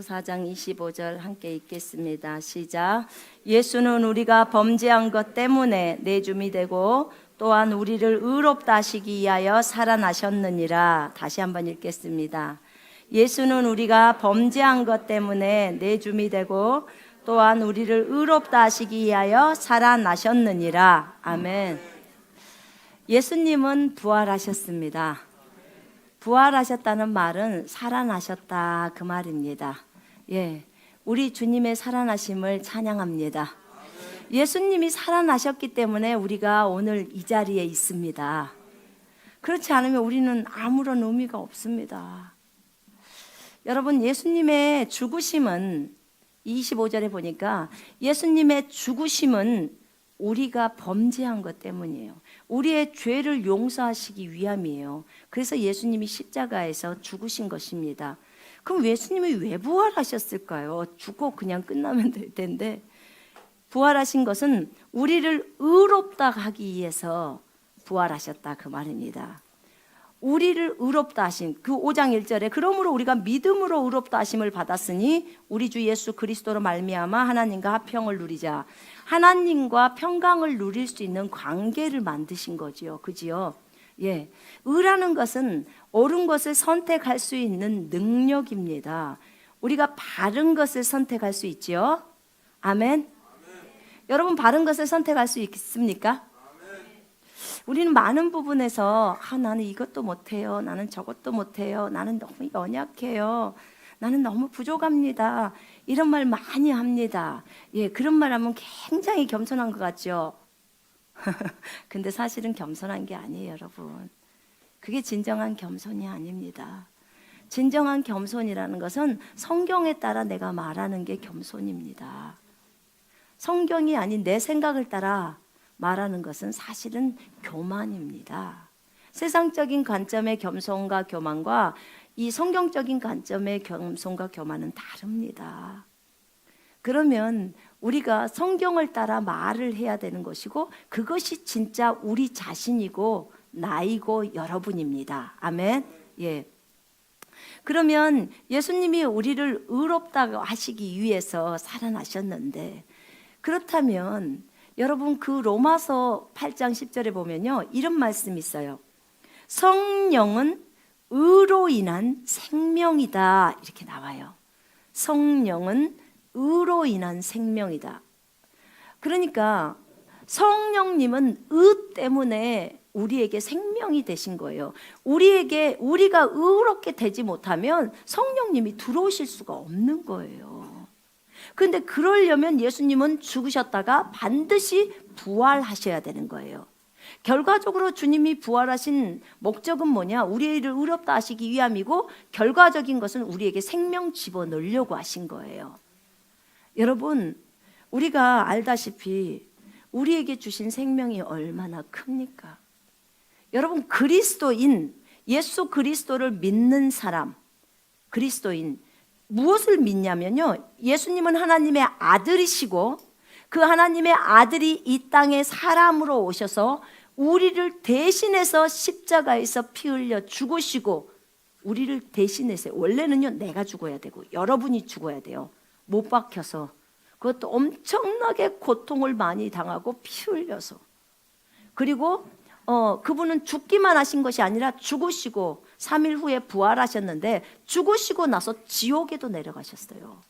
고린도전서 4장 25절 함께 읽겠습니다. 시작. 예수는 우리가 범죄한 것 때문에 내줌이 되고 또한 우리를 의롭다 하시기 위하여 살아나셨느니라. 다시 한번 읽겠습니다. 예수는 우리가 범죄한 것 때문에 내줌이 되고 또한 우리를 의롭다 하시기 위하여 살아나셨느니라. 아멘. 예수님은 부활하셨습니다. 부활하셨다는 말은 살아나셨다 그 말입니다. 예, 우리 주님의 살아나심을 찬양합니다. 예수님이 살아나셨기 때문에 우리가 오늘 이 자리에 있습니다. 그렇지 않으면 우리는 아무런 의미가 없습니다. 여러분, 예수님의 죽으심은 25절에 보니까 예수님의 죽으심은 우리가 범죄한 것 때문이에요. 우리의 죄를 용서하시기 위함이에요. 그래서 예수님이 십자가에서 죽으신 것입니다. 그럼 예수님이 왜 부활하셨을까요? 죽고 그냥 끝나면 될 텐데, 부활하신 것은 우리를 의롭다 하기 위해서 부활하셨다 그 말입니다. 우리를 의롭다 하신 그 5장 1절에 그러므로 우리가 믿음으로 의롭다 하심을 받았으니 우리 주 예수 그리스도로 말미암아 하나님과 화평을 누리자. 하나님과 평강을 누릴 수 있는 관계를 만드신 거지요. 그지요? 예. 의라는 것은 옳은 것을 선택할 수 있는 능력입니다. 우리가 바른 것을 선택할 수 있지요. 아멘. 여러분, 바른 것을 선택할 수 있습니까? 우리는 많은 부분에서 나는 이것도 못해요. 나는 저것도 못해요. 나는 너무 연약해요. 나는 너무 부족합니다. 이런 말 많이 합니다. 예, 그런 말 하면 굉장히 겸손한 것 같죠? 근데 사실은 겸손한 게 아니에요, 여러분. 그게 진정한 겸손이 아닙니다. 진정한 겸손이라는 것은 성경에 따라 내가 말하는 게 겸손입니다. 성경이 아닌 내 생각을 따라 말하는 것은 사실은 교만입니다. 세상적인 관점의 겸손과 교만과 이 성경적인 관점의 겸손과 교만은 다릅니다. 그러면 우리가 성경을 따라 말을 해야 되는 것이고 그것이 진짜 우리 자신이고 나이고 여러분입니다. 아멘. 예. 그러면 예수님이 우리를 의롭다고 하시기 위해서 살아나셨는데, 그렇다면 여러분, 그 로마서 8장 10절에 보면요, 이런 말씀이 있어요. 성령은 의로 인한 생명이다, 이렇게 나와요. 성령은 의로 인한 생명이다. 그러니까 성령님은 의 때문에 우리에게 생명이 되신 거예요. 우리가 의롭게 되지 못하면 성령님이 들어오실 수가 없는 거예요. 그런데 그러려면 예수님은 죽으셨다가 반드시 부활하셔야 되는 거예요. 결과적으로 주님이 부활하신 목적은 뭐냐? 우리를 의롭다 하시기 위함이고, 결과적인 것은 우리에게 생명 집어넣으려고 하신 거예요. 여러분, 우리가 알다시피 우리에게 주신 생명이 얼마나 큽니까? 여러분, 그리스도인, 예수 그리스도를 믿는 사람, 그리스도인, 무엇을 믿냐면요, 예수님은 하나님의 아들이시고 그 하나님의 아들이 이 땅에 사람으로 오셔서 우리를 대신해서 십자가에서 피 흘려 죽으시고 우리를 대신해서, 원래는요 내가 죽어야 되고 여러분이 죽어야 돼요. 못 박혀서, 그것도 엄청나게 고통을 많이 당하고 피 흘려서. 그리고 그분은 죽기만 하신 것이 아니라 죽으시고 3일 후에 부활하셨는데 죽으시고 나서 지옥에도 내려가셨어요.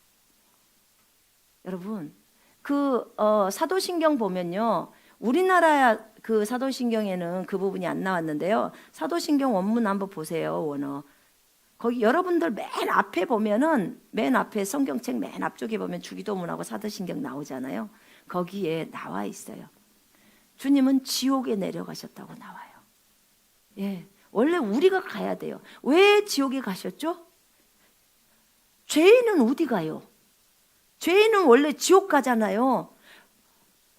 여러분, 그 사도신경 보면요, 우리나라 그 사도신경에는 그 부분이 안 나왔는데요, 사도신경 원문 한번 보세요. 원어 거기 여러분들 맨 앞에 보면은, 맨 앞에 성경책 맨 앞쪽에 보면 주기도문하고 사도신경 나오잖아요. 거기에 나와 있어요. 주님은 지옥에 내려가셨다고 나와요. 예, 원래 우리가 가야 돼요. 왜 지옥에 가셨죠? 죄인은 어디 가요? 죄인은 원래 지옥 가잖아요.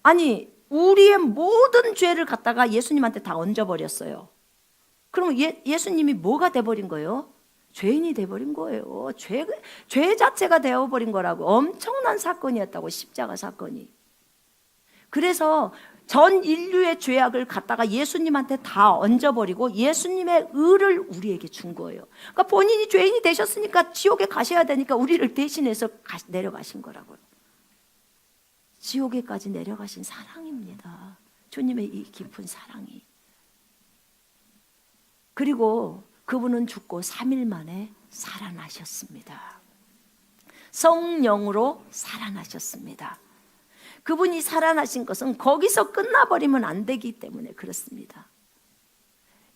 아니, 우리의 모든 죄를 갖다가 예수님한테 다 얹어버렸어요. 그럼 예수님이 뭐가 돼버린 거예요? 죄인이 돼버린 거예요. 죄 자체가 되어버린 거라고. 엄청난 사건이었다고, 십자가 사건이. 그래서 전 인류의 죄악을 갖다가 예수님한테 다 얹어버리고 예수님의 의를 우리에게 준 거예요. 그러니까 본인이 죄인이 되셨으니까 지옥에 가셔야 되니까 우리를 대신해서 내려가신 거라고요. 지옥에까지 내려가신 사랑입니다. 주님의 이 깊은 사랑이. 그리고 그분은 죽고 3일 만에 살아나셨습니다. 성령으로 살아나셨습니다. 그분이 살아나신 것은 거기서 끝나버리면 안 되기 때문에 그렇습니다.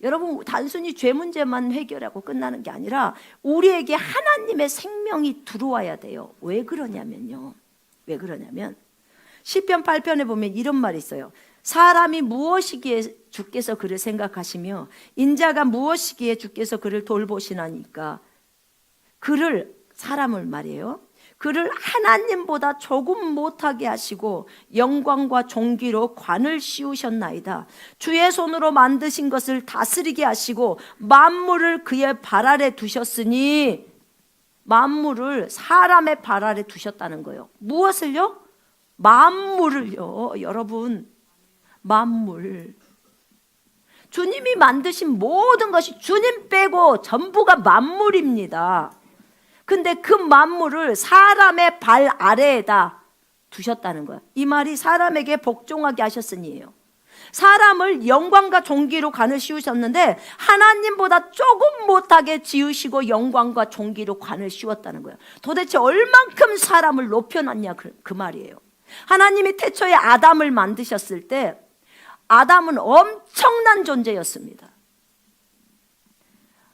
여러분, 단순히 죄 문제만 해결하고 끝나는 게 아니라 우리에게 하나님의 생명이 들어와야 돼요. 왜 그러냐면요. 왜 그러냐면 시편 8편에 보면 이런 말이 있어요. 사람이 무엇이기에 주께서 그를 생각하시며 인자가 무엇이기에 주께서 그를 돌보시나니까. 그를, 사람을 말이에요, 그를 하나님보다 조금 못하게 하시고 영광과 존귀로 관을 씌우셨나이다. 주의 손으로 만드신 것을 다스리게 하시고 만물을 그의 발 아래 두셨으니. 만물을 사람의 발 아래 두셨다는 거예요. 무엇을요? 만물을요. 여러분, 만물. 주님이 만드신 모든 것이 주님 빼고 전부가 만물입니다. 근데 그 만물을 사람의 발 아래에다 두셨다는 거야. 이 말이 사람에게 복종하게 하셨으니예요. 사람을 영광과 존귀로 관을 씌우셨는데 하나님보다 조금 못하게 지으시고 영광과 존귀로 관을 씌웠다는 거예요. 도대체 얼만큼 사람을 높여놨냐 그 말이에요. 하나님이 태초에 아담을 만드셨을 때 아담은 엄청난 존재였습니다.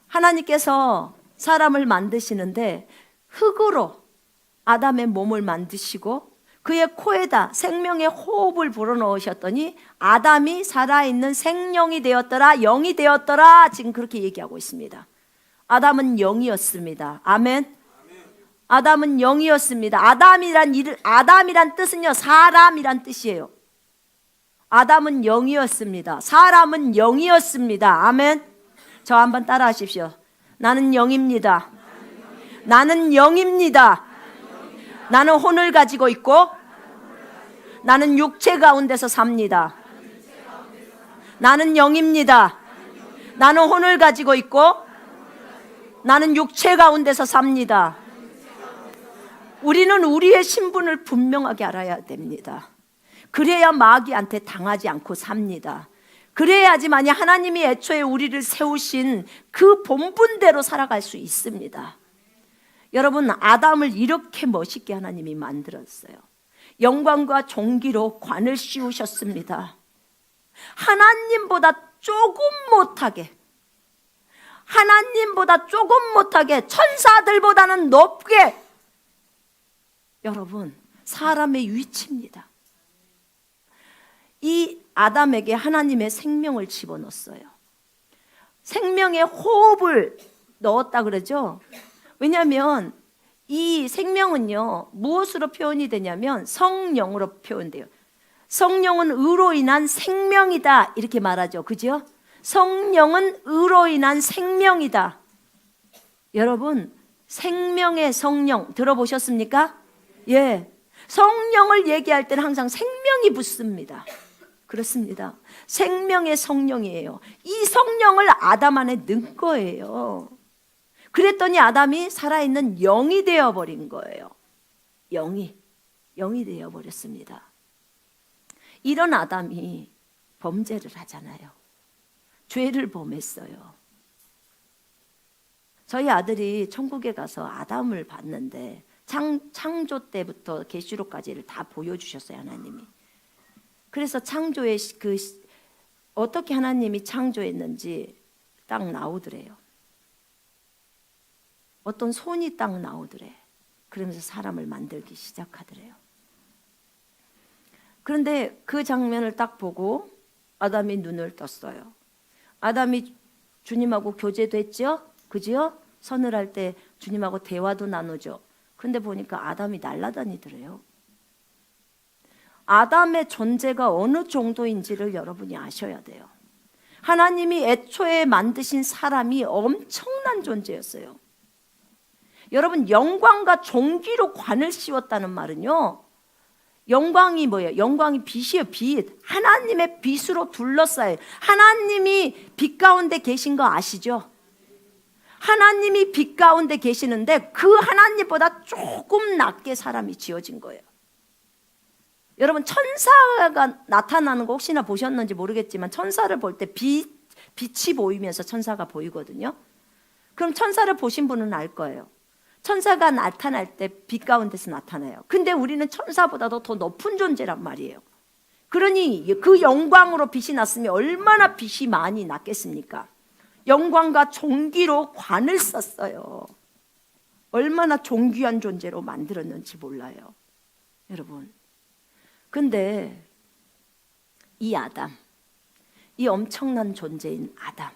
하나님께서 사람을 만드시는데 흙으로 아담의 몸을 만드시고 그의 코에다 생명의 호흡을 불어넣으셨더니 아담이 살아있는 생명이 되었더라, 영이 되었더라. 지금 그렇게 얘기하고 있습니다. 아담은 영이었습니다. 아멘. 아담은 영이었습니다. 아담이란 뜻은요, 사람이란 뜻이에요. 아담은 영이었습니다. 사람은 영이었습니다. 아멘. 저 한번 따라 하십시오. 나는 영입니다. 나는 영입니다. 나는 혼을 가지고 있고 나는 육체 가운데서 삽니다. 나는 영입니다. 나는 혼을 가지고 있고 나는 육체 가운데서 삽니다. 우리는 우리의 신분을 분명하게 알아야 됩니다. 그래야 마귀한테 당하지 않고 삽니다. 그래야지만이 하나님이 애초에 우리를 세우신 그 본분대로 살아갈 수 있습니다. 여러분, 아담을 이렇게 멋있게 하나님이 만들었어요. 영광과 존귀로 관을 씌우셨습니다. 하나님보다 조금 못하게, 하나님보다 조금 못하게, 천사들보다는 높게. 여러분, 사람의 위치입니다. 이 아담에게 하나님의 생명을 집어넣었어요. 생명의 호흡을 넣었다 그러죠. 왜냐하면 이 생명은요, 무엇으로 표현이 되냐면 성령으로 표현돼요. 성령은 의로 인한 생명이다 이렇게 말하죠. 그죠? 성령은 의로 인한 생명이다. 여러분, 생명의 성령 들어보셨습니까? 예, 성령을 얘기할 때는 항상 생명이 붙습니다. 그렇습니다. 생명의 성령이에요. 이 성령을 아담 안에 넣은 거예요. 그랬더니 아담이 살아있는 영이 되어버린 거예요. 영이 되어버렸습니다. 이런 아담이 범죄를 하잖아요. 죄를 범했어요. 저희 아들이 천국에 가서 아담을 봤는데 창조 때부터 계시록까지를 다 보여주셨어요, 하나님이. 그래서 창조의 어떻게 하나님이 창조했는지 딱 나오더래요. 어떤 손이 딱 나오더래. 그러면서 사람을 만들기 시작하더래요. 그런데 그 장면을 딱 보고 아담이 눈을 떴어요. 아담이 주님하고 교제됐죠? 그죠? 서늘할 때 주님하고 대화도 나누죠. 근데 보니까 아담이 날아다니더래요. 아담의 존재가 어느 정도인지를 여러분이 아셔야 돼요. 하나님이 애초에 만드신 사람이 엄청난 존재였어요. 여러분, 영광과 존귀로 관을 씌웠다는 말은요, 영광이 뭐예요? 영광이 빛이에요. 빛. 하나님의 빛으로 둘러싸여요. 하나님이 빛 가운데 계신 거 아시죠? 하나님이 빛 가운데 계시는데 그 하나님보다 조금 낮게 사람이 지어진 거예요. 여러분, 천사가 나타나는 거 혹시나 보셨는지 모르겠지만 천사를 볼 때 빛이 보이면서 천사가 보이거든요. 그럼 천사를 보신 분은 알 거예요. 천사가 나타날 때 빛 가운데서 나타나요. 근데 우리는 천사보다도 더 높은 존재란 말이에요. 그러니 그 영광으로 빛이 났으면 얼마나 빛이 많이 났겠습니까? 영광과 존귀로 관을 썼어요. 얼마나 존귀한 존재로 만들었는지 몰라요, 여러분. 근데 이 아담, 이 엄청난 존재인 아담,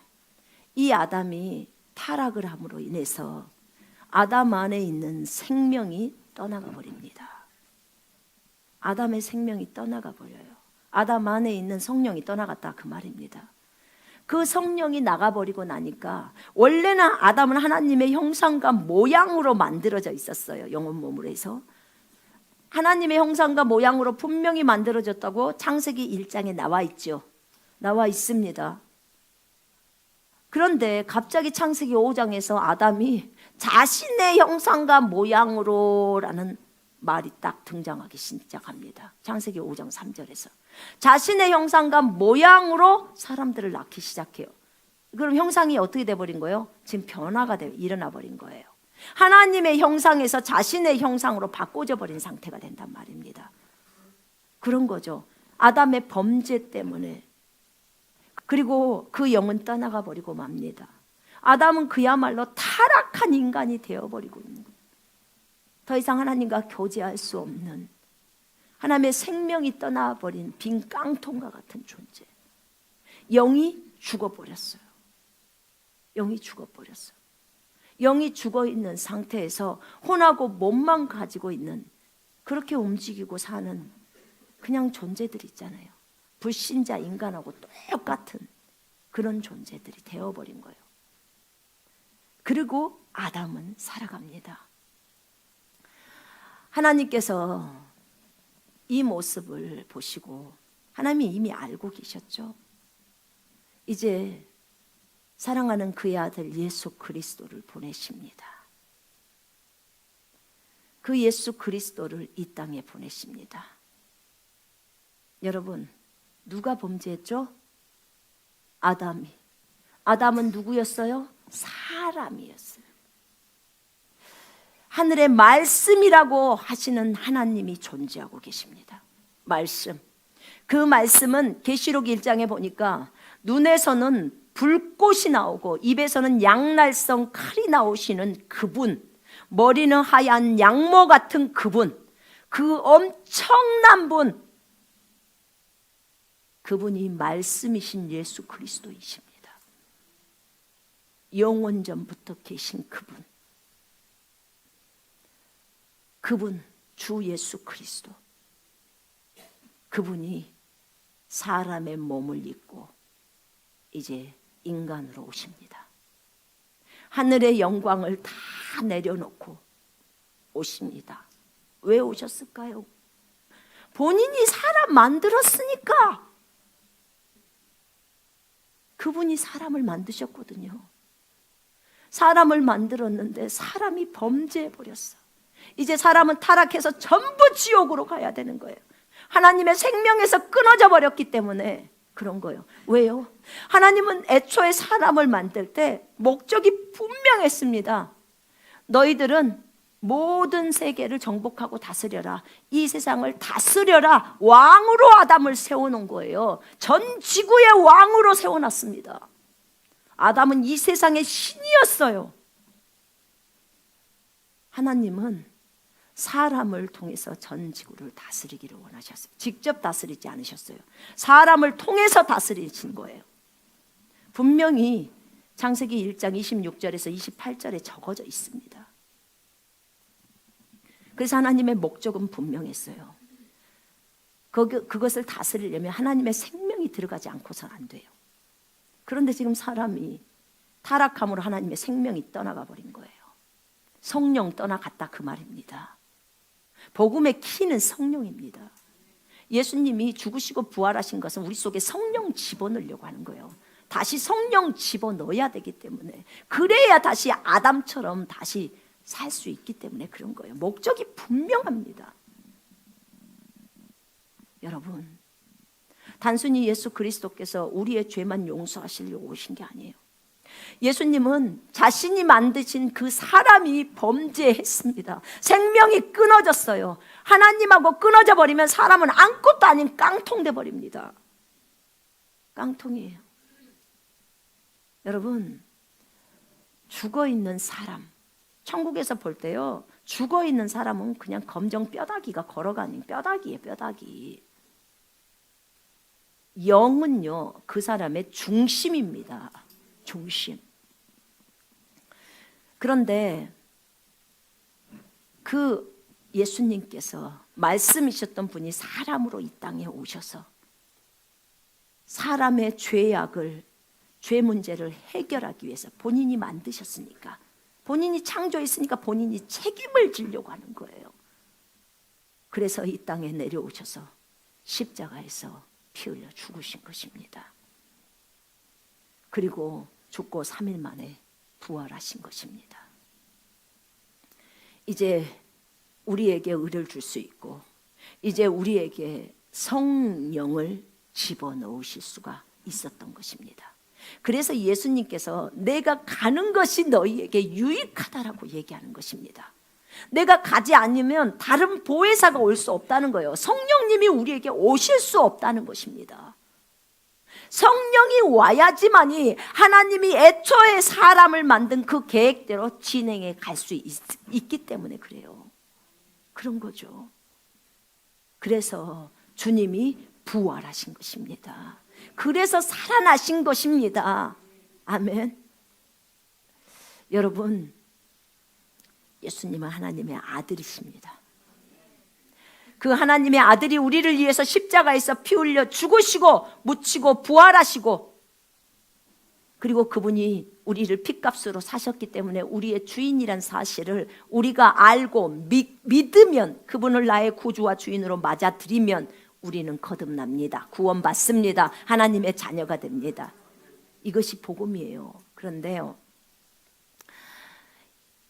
이 아담이 타락을 함으로 인해서 아담 안에 있는 생명이 떠나가 버립니다. 아담의 생명이 떠나가 버려요. 아담 안에 있는 성령이 떠나갔다 그 말입니다. 그 성령이 나가버리고 나니까 원래는 아담은 하나님의 형상과 모양으로 만들어져 있었어요. 영혼 몸으로 해서 하나님의 형상과 모양으로 분명히 만들어졌다고 창세기 1장에 나와 있죠. 나와 있습니다. 그런데 갑자기 창세기 5장에서 아담이 자신의 형상과 모양으로라는 말이 딱 등장하기 시작합니다. 창세기 5장 3절에서 자신의 형상과 모양으로 사람들을 낳기 시작해요. 그럼 형상이 어떻게 돼버린 거예요? 지금 변화가 일어나 버린 거예요. 하나님의 형상에서 자신의 형상으로 바꿔져 버린 상태가 된단 말입니다. 그런 거죠. 아담의 범죄 때문에. 그리고 그 영은 떠나가 버리고 맙니다. 아담은 그야말로 타락한 인간이 되어버리고 있는 거예요. 더 이상 하나님과 교제할 수 없는, 하나님의 생명이 떠나버린 빈 깡통과 같은 존재. 영이 죽어버렸어요. 영이 죽어버렸어요. 영이 죽어있는 상태에서 혼하고 몸만 가지고 있는, 그렇게 움직이고 사는 그냥 존재들 있잖아요. 불신자 인간하고 똑같은 그런 존재들이 되어버린 거예요. 그리고 아담은 살아갑니다. 하나님께서 이 모습을 보시고 하나님이 이미 알고 계셨죠. 이제 사랑하는 그의 아들 예수 그리스도를 보내십니다. 그 예수 그리스도를 이 땅에 보내십니다. 여러분, 누가 범죄했죠? 아담이. 아담은 누구였어요? 사람이었어요. 하늘의 말씀이라고 하시는 하나님이 존재하고 계십니다. 말씀. 그 말씀은 계시록 1장에 보니까 눈에서는 불꽃이 나오고 입에서는 양날성 칼이 나오시는 그분, 머리는 하얀 양모 같은 그분, 그 엄청난 분, 그분이 말씀이신 예수 그리스도이십니다. 영원전부터 계신 그분, 그분 주 예수 그리스도, 그분이 사람의 몸을 입고 이제 인간으로 오십니다. 하늘의 영광을 다 내려놓고 오십니다. 왜 오셨을까요? 본인이 사람 만들었으니까. 그분이 사람을 만드셨거든요. 사람을 만들었는데 사람이 범죄해버렸어. 이제 사람은 타락해서 전부 지옥으로 가야 되는 거예요. 하나님의 생명에서 끊어져 버렸기 때문에 그런 거예요. 왜요? 하나님은 애초에 사람을 만들 때 목적이 분명했습니다. 너희들은 모든 세계를 정복하고 다스려라. 이 세상을 다스려라. 왕으로 아담을 세워놓은 거예요. 전 지구의 왕으로 세워놨습니다. 아담은 이 세상의 신이었어요. 하나님은 사람을 통해서 전 지구를 다스리기를 원하셨어요. 직접 다스리지 않으셨어요. 사람을 통해서 다스리신 거예요. 분명히 창세기 1장 26절에서 28절에 적어져 있습니다. 그래서 하나님의 목적은 분명했어요. 그것을 다스리려면 하나님의 생명이 들어가지 않고서는 안 돼요. 그런데 지금 사람이 타락함으로 하나님의 생명이 떠나가 버린 거예요. 성령 떠나갔다 그 말입니다. 복음의 키는 성령입니다. 예수님이 죽으시고 부활하신 것은 우리 속에 성령 집어넣으려고 하는 거예요. 다시 성령 집어넣어야 되기 때문에, 그래야 다시 아담처럼 다시 살 수 있기 때문에 그런 거예요. 목적이 분명합니다. 여러분, 단순히 예수 그리스도께서 우리의 죄만 용서하시려고 오신 게 아니에요. 예수님은 자신이 만드신 그 사람이 범죄했습니다. 생명이 끊어졌어요. 하나님하고 끊어져 버리면 사람은 아무것도 아닌 깡통 돼 버립니다. 깡통이에요. 여러분, 죽어 있는 사람, 천국에서 볼 때요, 죽어 있는 사람은 그냥 검정 뼈다귀가 걸어가는 뼈다귀예요. 뼈다귀. 영은요, 그 사람의 중심입니다. 중심. 그런데 그 예수님께서 말씀이셨던 분이 사람으로 이 땅에 오셔서 사람의 죄악을, 죄 문제를 해결하기 위해서 본인이 만드셨으니까, 본인이 창조했으니까 본인이 책임을 지려고 하는 거예요. 그래서 이 땅에 내려오셔서 십자가에서 피 흘려 죽으신 것입니다. 그리고 죽고 3일 만에 부활하신 것입니다. 이제 우리에게 의를 줄 수 있고, 이제 우리에게 성령을 집어넣으실 수가 있었던 것입니다. 그래서 예수님께서 내가 가는 것이 너희에게 유익하다라고 얘기하는 것입니다. 내가 가지 않으면 다른 보혜사가 올 수 없다는 거예요. 성령님이 우리에게 오실 수 없다는 것입니다. 성령이 와야지만이 하나님이 애초에 사람을 만든 그 계획대로 진행해 갈 수 있기 때문에 그래요. 그런 거죠. 그래서 주님이 부활하신 것입니다. 그래서 살아나신 것입니다. 아멘. 여러분, 예수님은 하나님의 아들이십니다. 그 하나님의 아들이 우리를 위해서 십자가에서 피 흘려 죽으시고 묻히고 부활하시고, 그리고 그분이 우리를 핏값으로 사셨기 때문에 우리의 주인이란 사실을 우리가 알고 믿으면, 그분을 나의 구주와 주인으로 맞아들이면 우리는 거듭납니다. 구원받습니다. 하나님의 자녀가 됩니다. 이것이 복음이에요. 그런데요,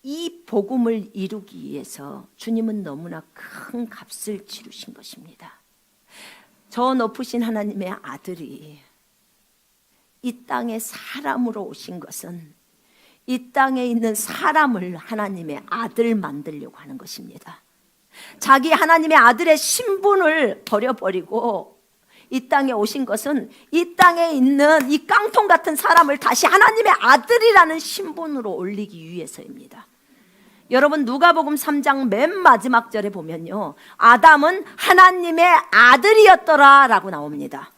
이 복음을 이루기 위해서 주님은 너무나 큰 값을 치르신 것입니다. 저 높으신 하나님의 아들이 이 땅에 사람으로 오신 것은 이 땅에 있는 사람을 하나님의 아들 만들려고 하는 것입니다. 자기 하나님의 아들의 신분을 버려버리고 이 땅에 오신 것은 이 땅에 있는 이 깡통 같은 사람을 다시 하나님의 아들이라는 신분으로 올리기 위해서입니다. 여러분, 누가복음 3장 맨 마지막 절에 보면요, 아담은 하나님의 아들이었더라 라고 나옵니다.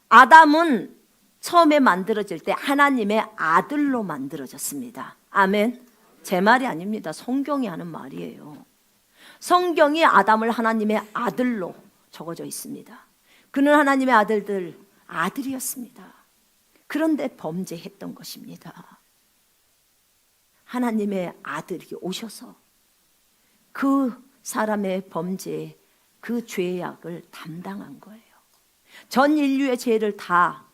아담은 처음에 만들어질 때 하나님의 아들로 만들어졌습니다. 아멘. 제 말이 아닙니다. 성경이 하는 말이에요. 성경이 아담을 하나님의 아들로 적어져 있습니다. 그는 하나님의 아들이었습니다. 그런데 범죄했던 것입니다. 하나님의 아들이 오셔서 그 사람의 범죄, 그 죄악을 담당한 거예요. 전 인류의 죄를 다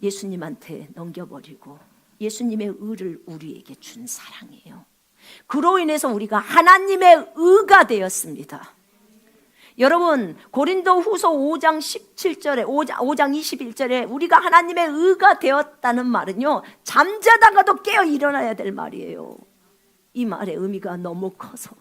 예수님한테 넘겨버리고 예수님의 의를 우리에게 준 사랑이에요. 그로 인해서 우리가 하나님의 의가 되었습니다. 여러분, 고린도 후서 5장 17절에 5장 21절에 우리가 하나님의 의가 되었다는 말은요, 잠자다가도 깨어 일어나야 될 말이에요. 이 말의 의미가 너무 커서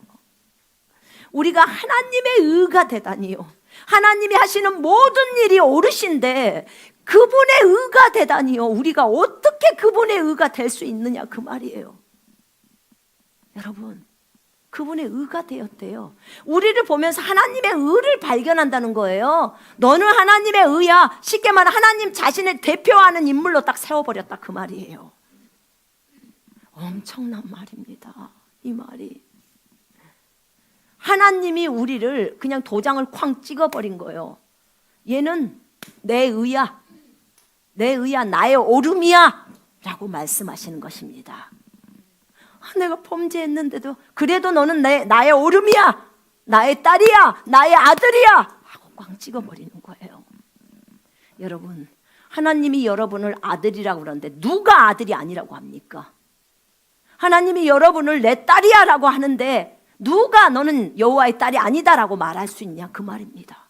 우리가 하나님의 의가 되다니요, 하나님이 하시는 모든 일이 옳으신데 그분의 의가 되다니요, 우리가 어떻게 그분의 의가 될 수 있느냐, 그 말이에요. 여러분, 그분의 의가 되었대요. 우리를 보면서 하나님의 의를 발견한다는 거예요. 너는 하나님의 의야. 쉽게 말하면 하나님 자신을 대표하는 인물로 딱 세워버렸다, 그 말이에요. 엄청난 말입니다, 이 말이. 하나님이 우리를 그냥 도장을 쾅 찍어버린 거예요. 얘는 내 의야, 내 의야, 나의 오름이야 라고 말씀하시는 것입니다. 내가 범죄했는데도 그래도 너는 나의 오름이야. 나의 딸이야, 나의 아들이야 하고 꽝 찍어버리는 거예요. 여러분, 하나님이 여러분을 아들이라고 그러는데 누가 아들이 아니라고 합니까? 하나님이 여러분을 내 딸이야 라고 하는데 누가 너는 여호와의 딸이 아니다라고 말할 수 있냐, 그 말입니다.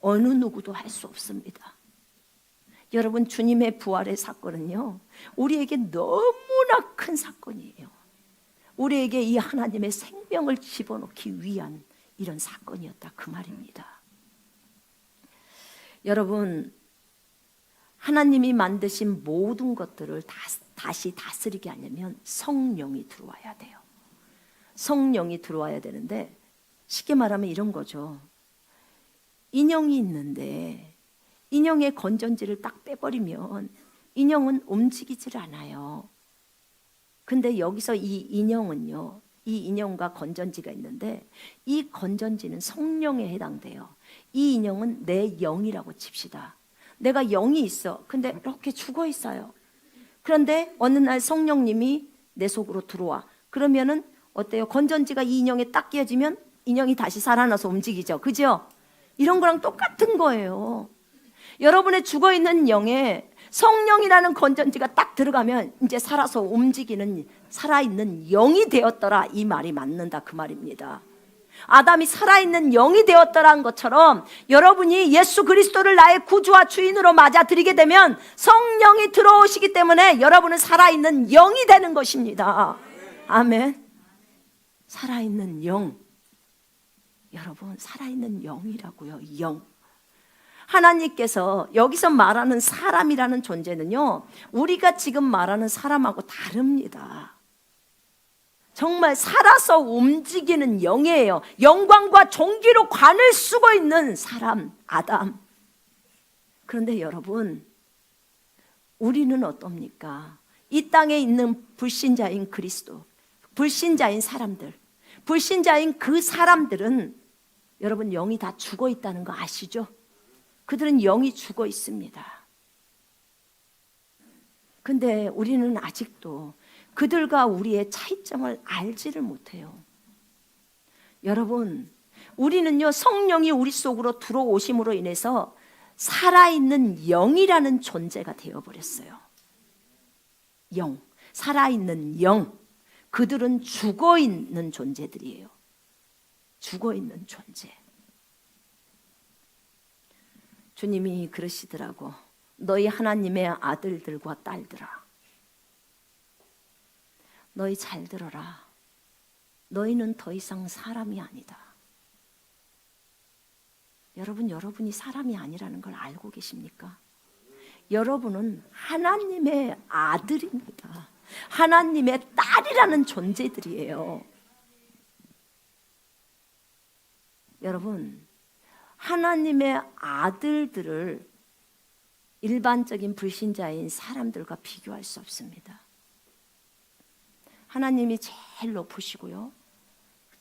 어느 누구도 할 수 없습니다. 여러분, 주님의 부활의 사건은요, 우리에게 너무나 큰 사건이에요. 우리에게 이 하나님의 생명을 집어넣기 위한 이런 사건이었다, 그 말입니다. 여러분, 하나님이 만드신 모든 것들을 다시 다스리게 하려면 성령이 들어와야 돼요. 성령이 들어와야 되는데, 쉽게 말하면 이런 거죠. 인형이 있는데 인형의 건전지를 딱 빼버리면 인형은 움직이질 않아요. 근데 여기서 이 인형은요, 이 인형과 건전지가 있는데 이 건전지는 성령에 해당돼요. 이 인형은 내 영이라고 칩시다. 내가 영이 있어. 근데 이렇게 죽어 있어요. 그런데 어느 날 성령님이 내 속으로 들어와. 그러면은 어때요? 건전지가 이 인형에 딱 끼어지면 인형이 다시 살아나서 움직이죠. 그죠? 이런 거랑 똑같은 거예요. 여러분의 죽어있는 영에 성령이라는 건전지가 딱 들어가면 이제 살아서 움직이는 살아있는 영이 되었더라, 이 말이 맞는다, 그 말입니다. 아담이 살아있는 영이 되었더라는 것처럼 여러분이 예수 그리스도를 나의 구주와 주인으로 맞아들이게 되면 성령이 들어오시기 때문에 여러분은 살아있는 영이 되는 것입니다. 아멘. 살아있는 영. 여러분, 살아있는 영이라고요. 영. 하나님께서 여기서 말하는 사람이라는 존재는요, 우리가 지금 말하는 사람하고 다릅니다. 정말 살아서 움직이는 영이에요. 영광과 존귀로 관을 쓰고 있는 사람, 아담. 그런데 여러분, 우리는 어떻습니까? 이 땅에 있는 불신자인 그리스도, 불신자인 사람들, 불신자인 그 사람들은 여러분 영이 다 죽어 있다는 거 아시죠? 그들은 영이 죽어 있습니다. 근데 우리는 아직도 그들과 우리의 차이점을 알지를 못해요. 여러분, 우리는요, 성령이 우리 속으로 들어오심으로 인해서 살아있는 영이라는 존재가 되어버렸어요. 영, 살아있는 영. 그들은 죽어있는 존재들이에요. 죽어있는 존재. 주님이 그러시더라고. 너희 하나님의 아들들과 딸들아, 너희 잘 들어라. 너희는 더 이상 사람이 아니다. 여러분, 여러분이 사람이 아니라는 걸 알고 계십니까? 여러분은 하나님의 아들입니다. 하나님의 딸이라는 존재들이에요. 여러분, 하나님의 아들들을 일반적인 불신자인 사람들과 비교할 수 없습니다. 하나님이 제일 높으시고요,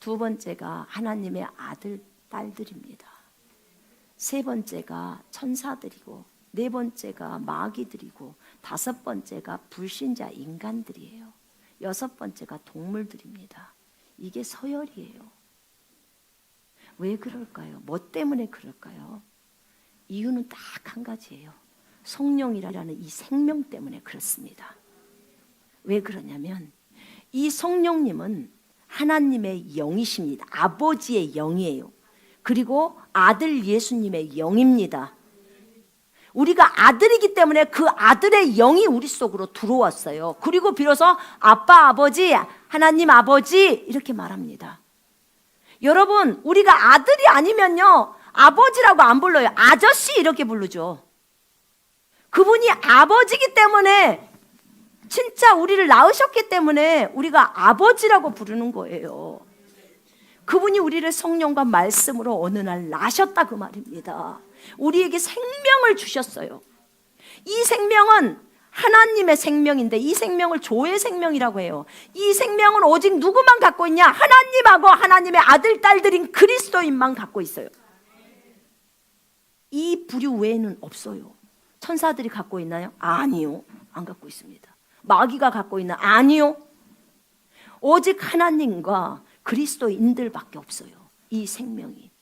두 번째가 하나님의 아들, 딸들입니다. 세 번째가 천사들이고, 네 번째가 마귀들이고, 다섯 번째가 불신자 인간들이에요. 여섯 번째가 동물들입니다. 이게 서열이에요. 왜 그럴까요? 뭐 때문에 그럴까요? 이유는 딱 한 가지예요. 성령이라는 이 생명 때문에 그렇습니다. 왜 그러냐면 이 성령님은 하나님의 영이십니다. 아버지의 영이에요. 그리고 아들 예수님의 영입니다. 우리가 아들이기 때문에 그 아들의 영이 우리 속으로 들어왔어요. 그리고 비로소 아빠, 아버지, 하나님 아버지 이렇게 말합니다. 여러분, 우리가 아들이 아니면요, 아버지라고 안 불러요. 아저씨 이렇게 부르죠. 그분이 아버지기 때문에, 진짜 우리를 낳으셨기 때문에 우리가 아버지라고 부르는 거예요. 그분이 우리를 성령과 말씀으로 어느 날 낳으셨다, 그 말입니다. 우리에게 생명을 주셨어요. 이 생명은 하나님의 생명인데 이 생명을 조의 생명이라고 해요. 이 생명은 오직 누구만 갖고 있냐? 하나님하고 하나님의 아들, 딸들인 그리스도인만 갖고 있어요. 이 부류 외에는 없어요. 천사들이 갖고 있나요? 아니요, 안 갖고 있습니다. 마귀가 갖고 있나? 아니요. 오직 하나님과 그리스도인들밖에 없어요. 이 생명이.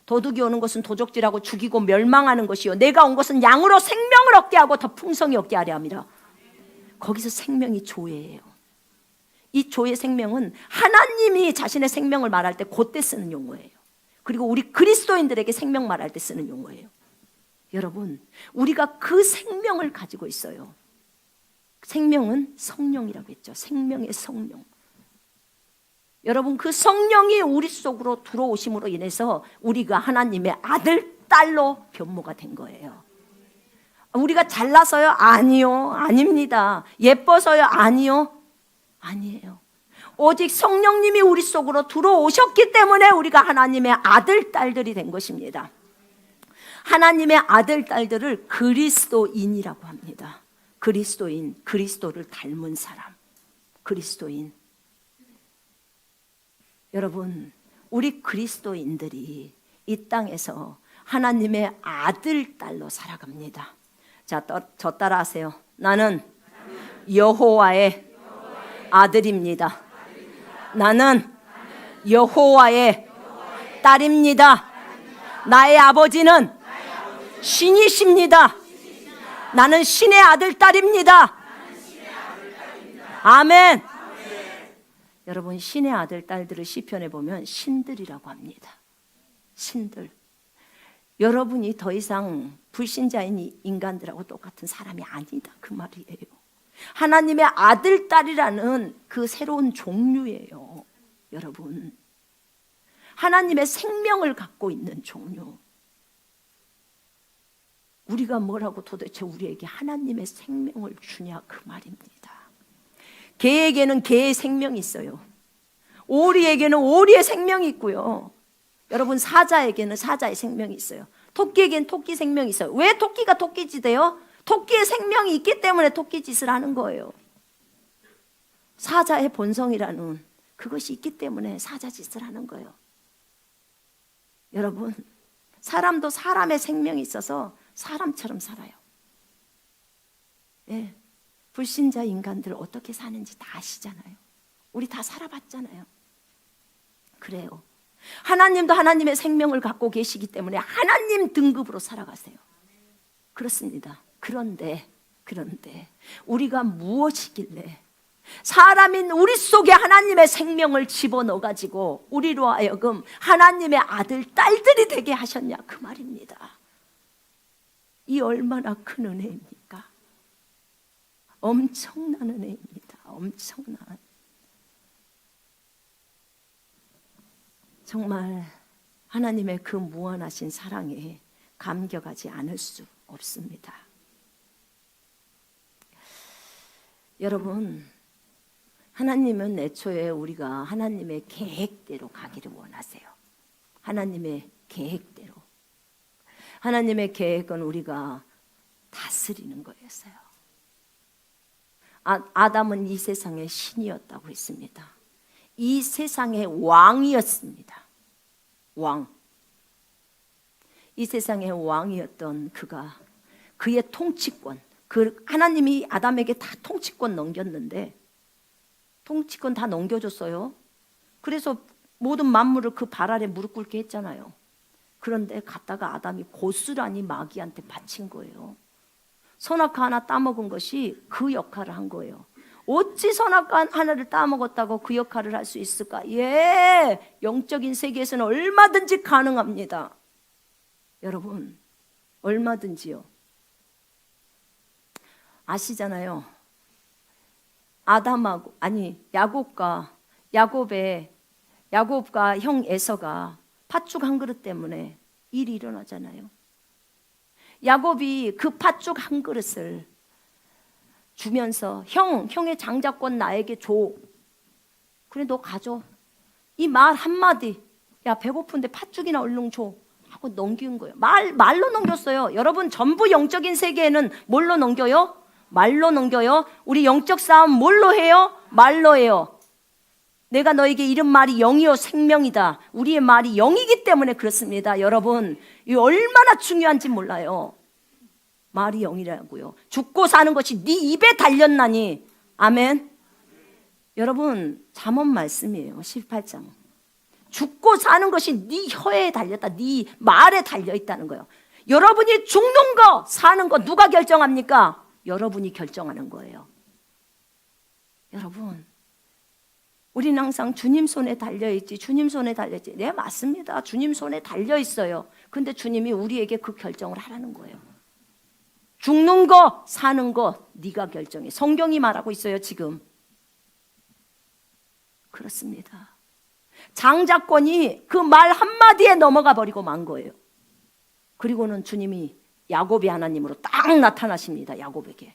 도둑이 오는 것은 도적질하고 죽이고 멸망하는 것이요 내가 온 것은 양으로 생명을 얻게 하고 더 풍성히 얻게 하려 함이라. 거기서 생명이 조예예요. 이 조의 생명은 하나님이 자신의 생명을 말할 때 그때 쓰는 용어예요. 그리고 우리 그리스도인들에게 생명 말할 때 쓰는 용어예요. 여러분, 우리가 그 생명을 가지고 있어요. 생명은 성령이라고 했죠. 생명의 성령. 여러분, 그 성령이 우리 속으로 들어오심으로 인해서 우리가 하나님의 아들, 딸로 변모가 된 거예요. 우리가 잘나서요? 아니요. 아닙니다. 예뻐서요? 아니요. 아니에요. 오직 성령님이 우리 속으로 들어오셨기 때문에 우리가 하나님의 아들, 딸들이 된 것입니다. 하나님의 아들, 딸들을 그리스도인이라고 합니다. 그리스도인, 그리스도를 닮은 사람, 그리스도인. 여러분, 우리 그리스도인들이 이 땅에서 하나님의 아들, 딸로 살아갑니다. 자, 저 따라하세요. 나는 여호와의 아들입니다. 나는 여호와의 딸입니다. 나의 아버지는 신이십니다. 나는 신의 아들, 딸입니다. 아멘. 여러분, 신의 아들, 딸들을 시편에 보면 신들이라고 합니다. 신들. 여러분이 더 이상 불신자인 인간들하고 똑같은 사람이 아니다, 그 말이에요. 하나님의 아들, 딸이라는 그 새로운 종류예요. 여러분, 하나님의 생명을 갖고 있는 종류. 우리가 뭐라고 도대체 우리에게 하나님의 생명을 주냐, 그 말입니다. 개에게는 개의 생명이 있어요. 오리에게는 오리의 생명이 있고요. 여러분, 사자에게는 사자의 생명이 있어요. 토끼에게는 토끼 생명이 있어요. 왜 토끼가 토끼짓해요? 토끼의 생명이 있기 때문에 토끼짓을 하는 거예요. 사자의 본성이라는 그것이 있기 때문에 사자짓을 하는 거예요. 여러분, 사람도 사람의 생명이 있어서 사람처럼 살아요. 예, 불신자 인간들 어떻게 사는지 다 아시잖아요. 우리 다 살아봤잖아요. 그래요. 하나님도 하나님의 생명을 갖고 계시기 때문에 하나님 등급으로 살아가세요. 그렇습니다. 그런데 우리가 무엇이길래 사람인 우리 속에 하나님의 생명을 집어넣어가지고 우리로 하여금 하나님의 아들, 딸들이 되게 하셨냐, 그 말입니다. 이 얼마나 큰 은혜입니까? 엄청난 은혜입니다. 엄청난. 정말 하나님의 그 무한하신 사랑에 감격하지 않을 수 없습니다. 여러분, 하나님은 애초에 우리가 하나님의 계획대로 가기를 원하세요. 하나님의 계획대로. 하나님의 계획은 우리가 다스리는 거였어요. 아담은 이 세상의 신이었다고 했습니다. 이 세상의 왕이었습니다. 왕. 이 세상의 왕이었던 그가 그의 통치권, 하나님이 아담에게 다 통치권 넘겼는데 통치권 다 넘겨줬어요. 그래서 모든 만물을 그 발 아래 무릎 꿇게 했잖아요. 그런데 갔다가 아담이 고스란히 마귀한테 바친 거예요. 선악과 하나 따먹은 것이 그 역할을 한 거예요. 어찌 선악과 하나를 따먹었다고 그 역할을 할 수 있을까? 예, 영적인 세계에서는 얼마든지 가능합니다. 여러분, 얼마든지요. 아시잖아요. 야곱과 형 에서가 팥죽 한 그릇 때문에 일이 일어나잖아요. 야곱이 그 팥죽 한 그릇을 주면서 형의 장자권 나에게 줘. 그래, 너 가져. 이 말 한마디, 야, 배고픈데 팥죽이나 얼른 줘 하고 넘긴 거예요. 말로 넘겼어요. 여러분, 전부 영적인 세계에는 뭘로 넘겨요? 말로 넘겨요. 우리 영적 싸움 뭘로 해요? 말로 해요. 내가 너에게 이런 말이 영이요 생명이다. 우리의 말이 영이기 때문에 그렇습니다. 여러분, 이 얼마나 중요한지 몰라요. 말이 영이라고요. 죽고 사는 것이 네 입에 달렸나니. 아멘. 여러분, 잠언 말씀이에요. 18장. 죽고 사는 것이 네 혀에 달렸다, 네 말에 달려있다는 거예요. 여러분이 죽는 거 사는 거 누가 결정합니까? 여러분이 결정하는 거예요. 여러분, 우리는 항상 주님 손에 달려있지, 주님 손에 달려있지. 네, 맞습니다. 주님 손에 달려있어요. 근데 주님이 우리에게 그 결정을 하라는 거예요. 죽는 거 사는 거 네가 결정해. 성경이 말하고 있어요 지금. 그렇습니다. 장자권이 그 말 한마디에 넘어가 버리고 만 거예요. 그리고는 주님이 야곱의 하나님으로 딱 나타나십니다. 야곱에게.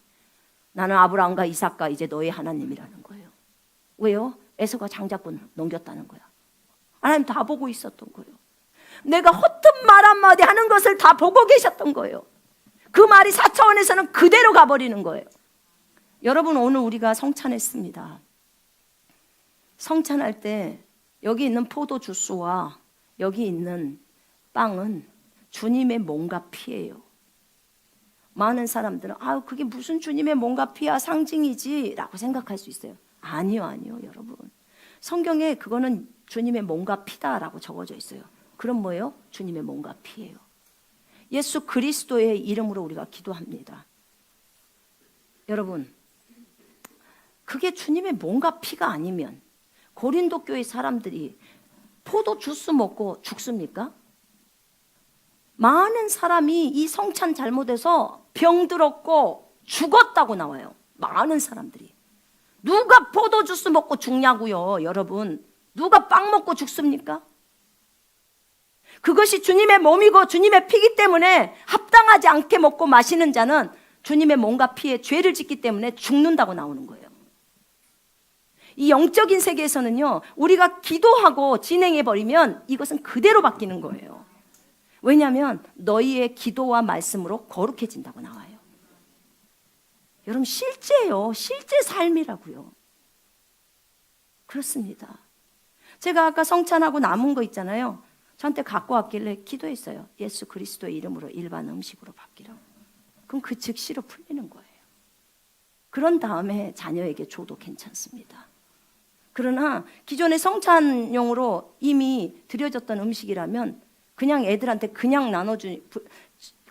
나는 아브라함과 이삭과 이제 너의 하나님이라는 거예요. 왜요? 에서가 장자권 넘겼다는 거야. 하나님 다 보고 있었던 거예요. 내가 허튼 말 한마디 하는 것을 다 보고 계셨던 거예요. 그 말이 4차원에서는 그대로 가버리는 거예요. 여러분, 오늘 우리가 성찬했습니다. 성찬할 때 여기 있는 포도 주스와 여기 있는 빵은 주님의 몸과 피예요. 많은 사람들은 그게 무슨 주님의 몸과 피야, 상징이지 라고 생각할 수 있어요. 아니요 여러분. 성경에 그거는 주님의 몸과 피다라고 적어져 있어요. 그럼 뭐예요? 주님의 몸과 피예요. 예수 그리스도의 이름으로 우리가 기도합니다. 여러분, 그게 주님의 몸과 피가 아니면 고린도 교회 사람들이 포도 주스 먹고 죽습니까? 많은 사람이 이 성찬 잘못해서 병들었고 죽었다고 나와요. 많은 사람들이. 누가 포도 주스 먹고 죽냐고요, 여러분. 누가 빵 먹고 죽습니까? 그것이 주님의 몸이고 주님의 피기 때문에 합당하지 않게 먹고 마시는 자는 주님의 몸과 피에 죄를 짓기 때문에 죽는다고 나오는 거예요. 이 영적인 세계에서는요, 우리가 기도하고 진행해버리면 이것은 그대로 바뀌는 거예요. 왜냐하면 너희의 기도와 말씀으로 거룩해진다고 나와요. 여러분, 실제예요. 실제 삶이라고요. 그렇습니다. 제가 아까 성찬하고 남은 거 있잖아요. 저한테 갖고 왔길래 기도했어요. 예수 그리스도의 이름으로 일반 음식으로 바뀌라고. 그럼 그 즉시로 풀리는 거예요. 그런 다음에 자녀에게 줘도 괜찮습니다. 그러나 기존의 성찬용으로 이미 드려졌던 음식이라면 그냥 애들한테 그냥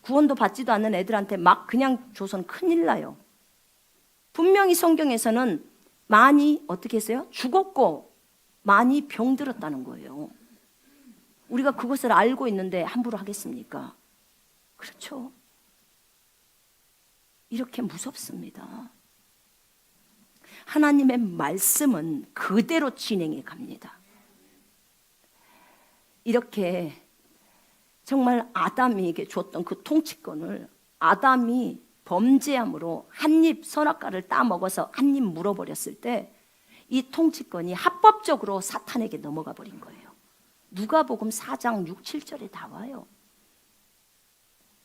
구원도 받지도 않는 애들한테 막 그냥 줘서는 큰일 나요. 분명히 성경에서는 많이 어떻게 했어요? 죽었고 많이 병들었다는 거예요. 우리가 그것을 알고 있는데 함부로 하겠습니까? 그렇죠. 이렇게 무섭습니다. 하나님의 말씀은 그대로 진행해 갑니다. 이렇게 정말 아담에게 줬던 그 통치권을 아담이 범죄함으로 한 입 선악과를 따먹어서 한 입 물어버렸을 때 이 통치권이 합법적으로 사탄에게 넘어가 버린 거예요. 누가복음 4장 6, 7절에 나와요.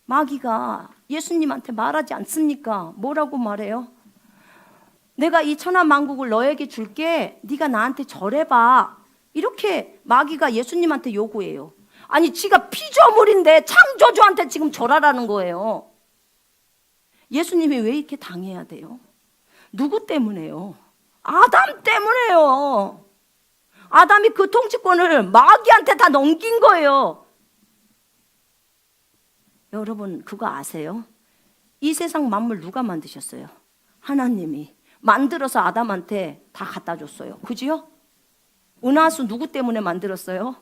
마귀가 예수님한테 말하지 않습니까? 뭐라고 말해요? 내가 이 천하만국을 너에게 줄게. 네가 나한테 절해봐. 이렇게 마귀가 예수님한테 요구해요. 아니, 지가 피조물인데 창조주한테 지금 절하라는 거예요. 예수님이 왜 이렇게 당해야 돼요? 누구 때문에요? 아담 때문에요. 아담이 그 통치권을 마귀한테 다 넘긴 거예요. 여러분, 그거 아세요? 이 세상 만물 누가 만드셨어요? 하나님이 만들어서 아담한테 다 갖다 줬어요. 그지요? 은하수 누구 때문에 만들었어요?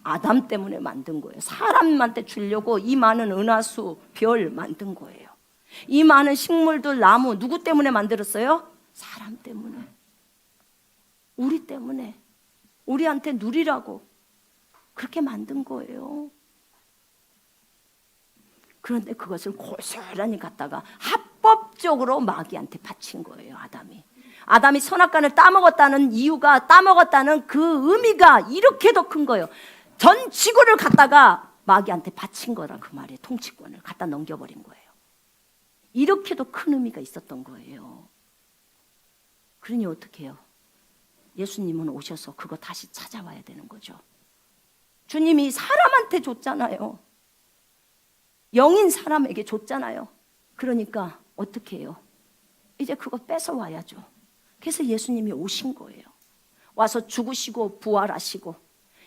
아담 때문에 만든 거예요. 사람한테 주려고 이 많은 은하수, 별 만든 거예요. 이 많은 식물들, 나무 누구 때문에 만들었어요? 사람 때문에. 우리 때문에. 우리한테 누리라고 그렇게 만든 거예요. 그런데 그것을 고스란히 갖다가 합법적으로 마귀한테 바친 거예요. 아담이 선악과를 따먹었다는 이유가, 따먹었다는 그 의미가 이렇게도 큰 거예요. 전 지구를 갖다가 마귀한테 바친 거라, 그 말이에요. 통치권을 갖다 넘겨버린 거예요. 이렇게도 큰 의미가 있었던 거예요. 그러니 어떻게 해요? 예수님은 오셔서 그거 다시 찾아와야 되는 거죠. 주님이 사람한테 줬잖아요. 영인 사람에게 줬잖아요. 그러니까 어떻게 해요? 이제 그거 뺏어와야죠. 그래서 예수님이 오신 거예요. 와서 죽으시고 부활하시고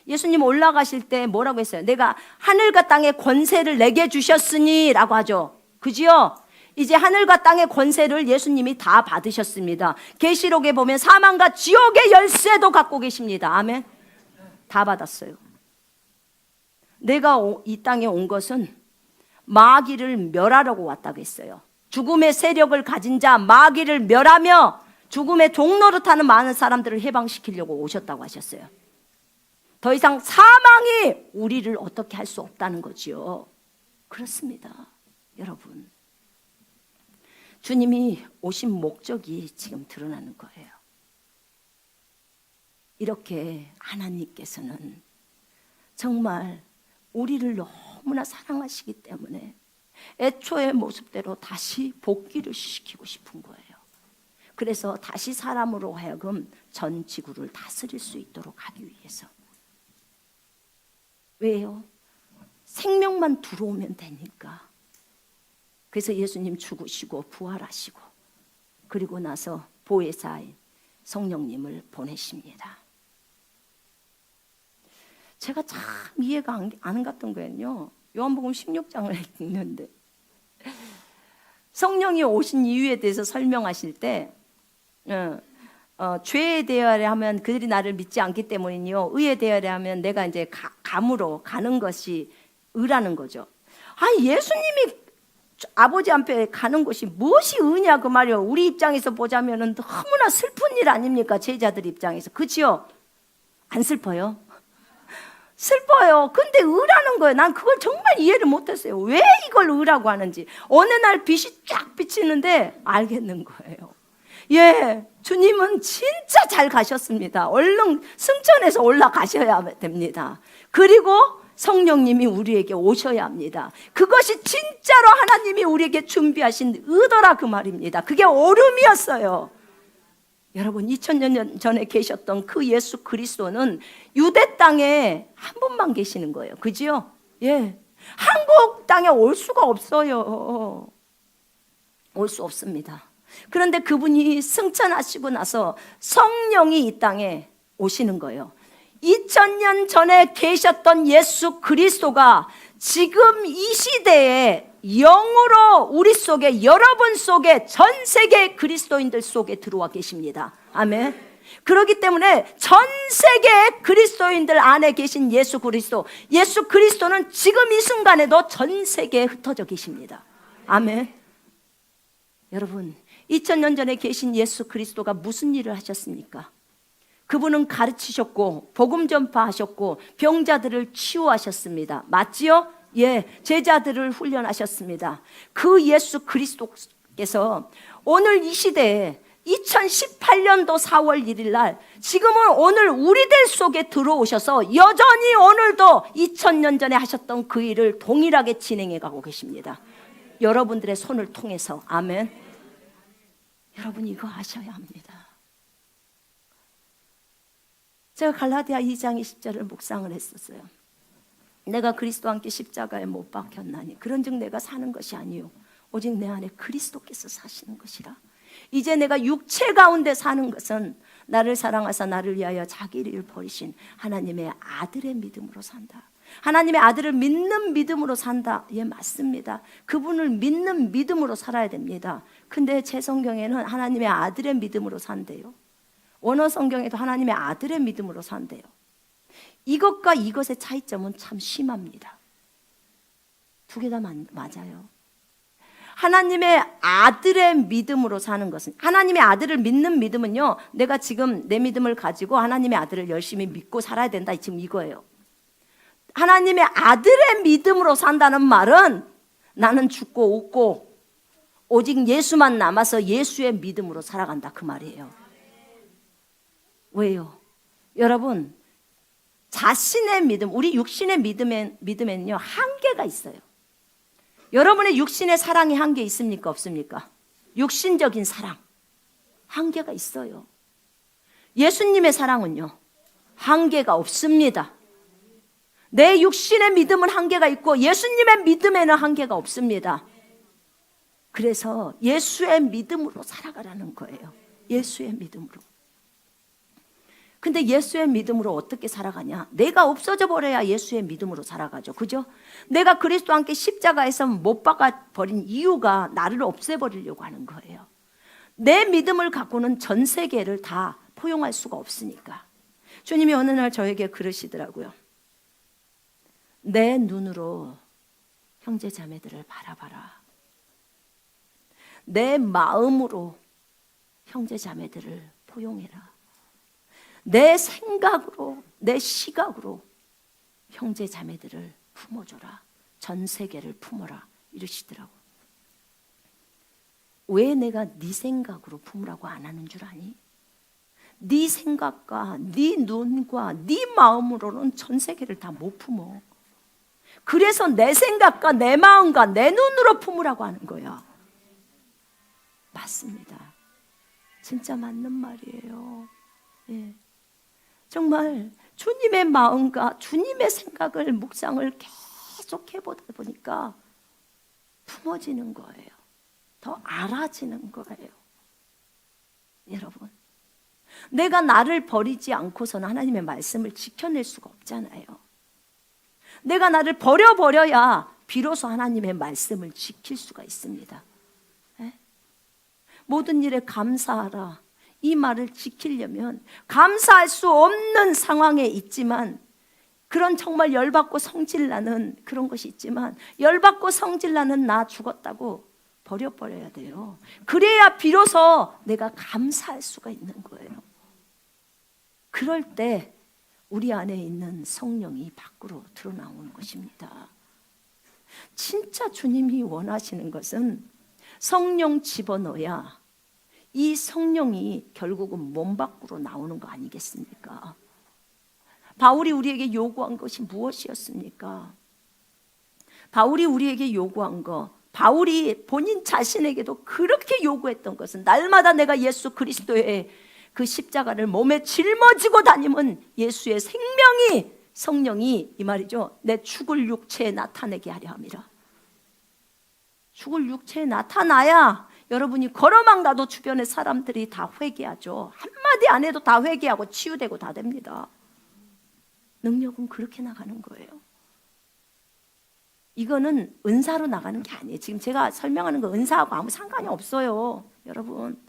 예수님 올라가실 때 뭐라고 했어요? 내가 하늘과 땅의 권세를 내게 주셨으니 라고 하죠. 그지요? 이제 하늘과 땅의 권세를 예수님이 다 받으셨습니다. 계시록에 보면 사망과 지옥의 열쇠도 갖고 계십니다. 아멘. 다 받았어요. 내가 이 땅에 온 것은 마귀를 멸하려고 왔다고 했어요. 죽음의 세력을 가진 자 마귀를 멸하며 죽음의 종노릇하는 많은 사람들을 해방시키려고 오셨다고 하셨어요. 더 이상 사망이 우리를 어떻게 할 수 없다는 거지요. 그렇습니다. 여러분, 주님이 오신 목적이 지금 드러나는 거예요. 이렇게 하나님께서는 정말 우리를 너무나 사랑하시기 때문에 애초의 모습대로 다시 복귀를 시키고 싶은 거예요. 그래서 다시 사람으로 하여금 전 지구를 다스릴 수 있도록 하기 위해서. 왜요? 생명만 들어오면 되니까. 그래서 예수님 죽으시고 부활하시고 그리고 나서 보혜사인 성령님을 보내십니다. 제가 참 이해가 안 갔던 거예요. 요한복음 16장을 읽는데 성령이 오신 이유에 대해서 설명하실 때 죄에 대하여 하면 그들이 나를 믿지 않기 때문이요, 의에 대하여 하면 내가 이제 감으로 가는 것이 의라는 거죠. 예수님이 아버지 앞에 가는 것이 무엇이 의냐 그 말이요. 우리 입장에서 보자면은 너무나 슬픈 일 아닙니까? 제자들 입장에서. 그치요? 안 슬퍼요? 슬퍼요. 근데 의라는 거예요. 난 그걸 정말 이해를 못했어요. 왜 이걸 의라고 하는지. 어느 날 빛이 쫙 비치는데 알겠는 거예요. 예, 주님은 진짜 잘 가셨습니다. 얼른 승천해서 올라가셔야 됩니다. 그리고 성령님이 우리에게 오셔야 합니다. 그것이 진짜로 하나님이 우리에게 준비하신 의도라 그 말입니다. 그게 오름이었어요. 여러분, 2000년 전에 계셨던 그 예수 그리스도는 유대 땅에 한 분만 계시는 거예요. 그지요? 예. 한국 땅에 올 수가 없어요. 올 수 없습니다. 그런데 그분이 승천하시고 나서 성령이 이 땅에 오시는 거예요. 2000년 전에 계셨던 예수 그리스도가 지금 이 시대에 영으로 우리 속에, 여러분 속에, 전 세계 그리스도인들 속에 들어와 계십니다. 아멘. 그렇기 때문에 전 세계 그리스도인들 안에 계신 예수 그리스도는 지금 이 순간에도 전 세계에 흩어져 계십니다. 아멘. 여러분, 2000년 전에 계신 예수 그리스도가 무슨 일을 하셨습니까? 그분은 가르치셨고 복음 전파하셨고 병자들을 치유하셨습니다. 맞지요? 예, 제자들을 훈련하셨습니다. 그 예수 그리스도께서 오늘 이 시대에 2018년도 4월 1일 날 지금은 오늘 우리들 속에 들어오셔서 여전히 오늘도 2000년 전에 하셨던 그 일을 동일하게 진행해 가고 계십니다. 여러분들의 손을 통해서. 아멘. 여러분, 이거 아셔야 합니다. 제가 갈라디아 2장 20절을 묵상을 했었어요. 내가 그리스도와 함께 십자가에 못 박혔나니 그런즉 내가 사는 것이 아니요 오직 내 안에 그리스도께서 사시는 것이라. 이제 내가 육체 가운데 사는 것은 나를 사랑하사 나를 위하여 자기를 버리신 하나님의 아들의 믿음으로 산다. 하나님의 아들을 믿는 믿음으로 산다. 예, 맞습니다. 그분을 믿는 믿음으로 살아야 됩니다. 근데 제 성경에는 하나님의 아들의 믿음으로 산대요. 원어 성경에도 하나님의 아들의 믿음으로 산대요. 이것과 이것의 차이점은 참 심합니다. 두 개 다 맞아요. 하나님의 아들의 믿음으로 사는 것은, 하나님의 아들을 믿는 믿음은요, 내가 지금 내 믿음을 가지고 하나님의 아들을 열심히 믿고 살아야 된다, 지금 이거예요. 하나님의 아들의 믿음으로 산다는 말은 나는 죽고 웃고 오직 예수만 남아서 예수의 믿음으로 살아간다, 그 말이에요. 왜요? 여러분, 자신의 믿음, 우리 육신의 믿음에는요, 한계가 있어요. 여러분의 육신의 사랑이 한계 있습니까? 없습니까? 육신적인 사랑, 한계가 있어요. 예수님의 사랑은요, 한계가 없습니다. 내 육신의 믿음은 한계가 있고 예수님의 믿음에는 한계가 없습니다. 그래서 예수의 믿음으로 살아가라는 거예요. 예수의 믿음으로. 근데 예수의 믿음으로 어떻게 살아가냐? 내가 없어져 버려야 예수의 믿음으로 살아가죠. 그죠? 내가 그리스도와 함께 십자가에서 못 박아 버린 이유가 나를 없애버리려고 하는 거예요. 내 믿음을 갖고는 전 세계를 다 포용할 수가 없으니까. 주님이 어느 날 저에게 그러시더라고요. 내 눈으로 형제 자매들을 바라봐라. 내 마음으로 형제 자매들을 포용해라. 내 생각으로, 내 시각으로 형제 자매들을 품어줘라. 전 세계를 품어라. 이러시더라고. 왜 내가 네 생각으로 품으라고 안 하는 줄 아니? 네 생각과 네 눈과 네 마음으로는 전 세계를 다 못 품어. 그래서 내 생각과 내 마음과 내 눈으로 품으라고 하는 거야. 맞습니다. 진짜 맞는 말이에요. 예. 정말 주님의 마음과 주님의 생각을 묵상을 계속 해보다 보니까 품어지는 거예요. 더 알아지는 거예요. 여러분, 내가 나를 버리지 않고서는 하나님의 말씀을 지켜낼 수가 없잖아요. 내가 나를 버려야 비로소 하나님의 말씀을 지킬 수가 있습니다. 네? 모든 일에 감사하라. 이 말을 지키려면 감사할 수 없는 상황에 있지만, 그런 정말 열받고 성질나는 그런 것이 있지만, 열받고 성질나는 나 죽었다고 버려야 돼요. 그래야 비로소 내가 감사할 수가 있는 거예요. 그럴 때 우리 안에 있는 성령이 밖으로 드러나오는 것입니다. 진짜 주님이 원하시는 것은 성령 집어넣어야 이 성령이 결국은 몸 밖으로 나오는 거 아니겠습니까? 바울이 우리에게 요구한 것이 무엇이었습니까? 바울이 우리에게 요구한 거, 바울이 본인 자신에게도 그렇게 요구했던 것은, 날마다 내가 예수 그리스도의 그 십자가를 몸에 짊어지고 다니면 예수의 생명이, 성령이 이 말이죠, 내 죽을 육체에 나타내게 하려 함이라. 죽을 육체에 나타나야 여러분이 걸어막 나도 주변의 사람들이 다 회개하죠. 한마디 안 해도 다 회개하고 치유되고 다 됩니다. 능력은 그렇게 나가는 거예요. 이거는 은사로 나가는 게 아니에요. 지금 제가 설명하는 거 은사하고 아무 상관이 없어요. 여러분,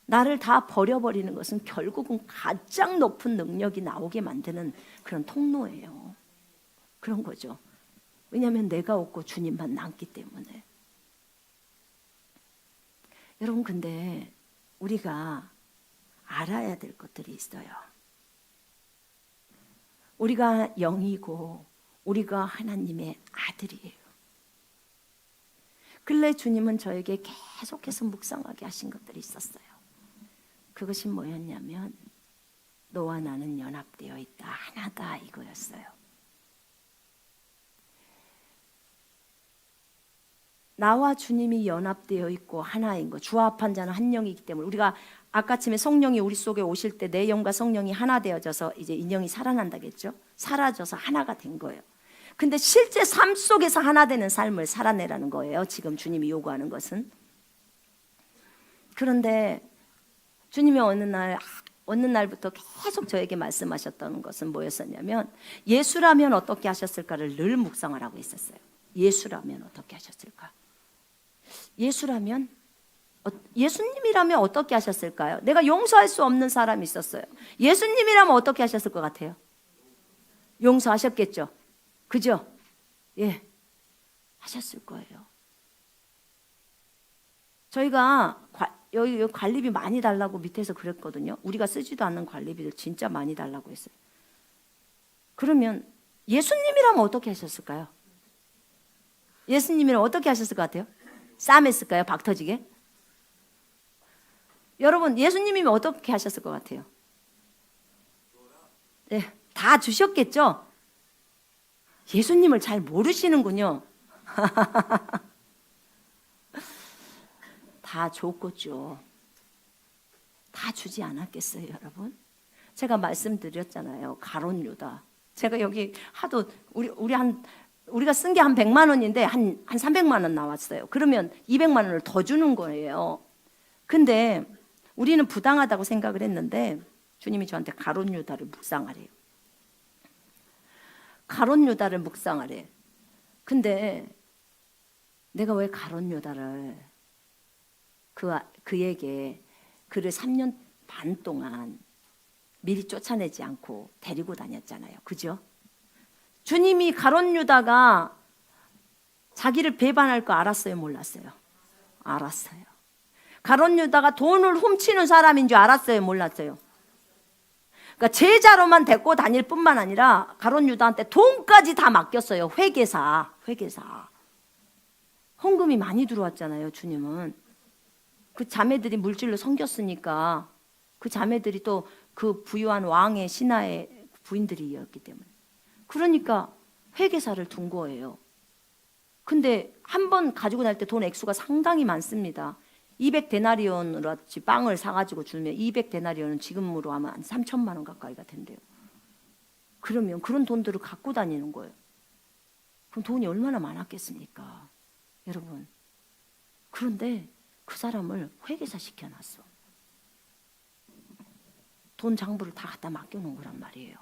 나를 다 버려버리는 것은 결국은 가장 높은 능력이 나오게 만드는 그런 통로예요. 그런 거죠. 왜냐하면 내가 없고 주님만 남기 때문에. 여러분, 근데 우리가 알아야 될 것들이 있어요. 우리가 영이고 우리가 하나님의 아들이에요. 근래 주님은 저에게 계속해서 묵상하게 하신 것들이 있었어요. 그것이 뭐였냐면, 너와 나는 연합되어 있다, 하나다, 이거였어요. 나와 주님이 연합되어 있고 하나인 거, 주합한 자는 한 영이기 때문에, 우리가 아까쯤에 성령이 우리 속에 오실 때 내 영과 성령이 하나 되어져서 이제 인형이 살아난다겠죠? 사라져서 하나가 된 거예요. 근데 실제 삶 속에서 하나 되는 삶을 살아내라는 거예요. 지금 주님이 요구하는 것은. 그런데 주님이 어느 날부터 계속 저에게 말씀하셨던 것은 뭐였었냐면, 예수라면 어떻게 하셨을까를 늘 묵상하라고 했었어요. 예수라면 어떻게 하셨을까? 예수님이라면 어떻게 하셨을까요? 내가 용서할 수 없는 사람이 있었어요. 예수님이라면 어떻게 하셨을 것 같아요? 용서하셨겠죠? 그죠? 예, 하셨을 거예요. 저희가 여기 관리비 많이 달라고 밑에서 그랬거든요. 우리가 쓰지도 않는 관리비를 진짜 많이 달라고 했어요. 그러면 예수님이라면 어떻게 하셨을까요? 예수님이라면 어떻게 하셨을 것 같아요? 싸맸을까요? 박 터지게? 여러분, 예수님이면 어떻게 하셨을 것 같아요? 네, 다 주셨겠죠? 예수님을 잘 모르시는군요. 다 줬겠죠. 다 주지 않았겠어요, 여러분? 제가 말씀드렸잖아요. 가룟 유다. 제가 여기 하도 우리가 쓴 게 한 100만 원인데 한 300만 원 나왔어요. 그러면 200만 원을 더 주는 거예요. 근데 우리는 부당하다고 생각을 했는데 주님이 저한테 가룟 유다를 묵상하래요. 가룟 유다를 묵상하래. 근데 내가 왜 가룟 유다를 그에게 그를 3년 반 동안 미리 쫓아내지 않고 데리고 다녔잖아요. 그죠? 주님이 가룟 유다가 자기를 배반할 거 알았어요? 몰랐어요? 알았어요. 가룟 유다가 돈을 훔치는 사람인 줄 알았어요? 몰랐어요? 그러니까 제자로만 데리고 다닐 뿐만 아니라 가룟 유다한테 돈까지 다 맡겼어요. 회계사. 헌금이 많이 들어왔잖아요. 주님은 그 자매들이 물질로 섬겼으니까 그 자매들이 또 그 부유한 왕의 신하의 부인들이었기 때문에 그러니까 회계사를 둔 거예요. 근데 한 번 가지고 날 때 돈 액수가 상당히 많습니다. 200데나리온으로 빵을 사가지고 주면 200데나리온은 지금으로 하면 한 3천만 원 가까이가 된대요. 그러면 그런 돈들을 갖고 다니는 거예요. 그럼 돈이 얼마나 많았겠습니까? 여러분. 그런데 그 사람을 회계사 시켜놨어. 돈 장부를 다 갖다 맡겨놓은 거란 말이에요.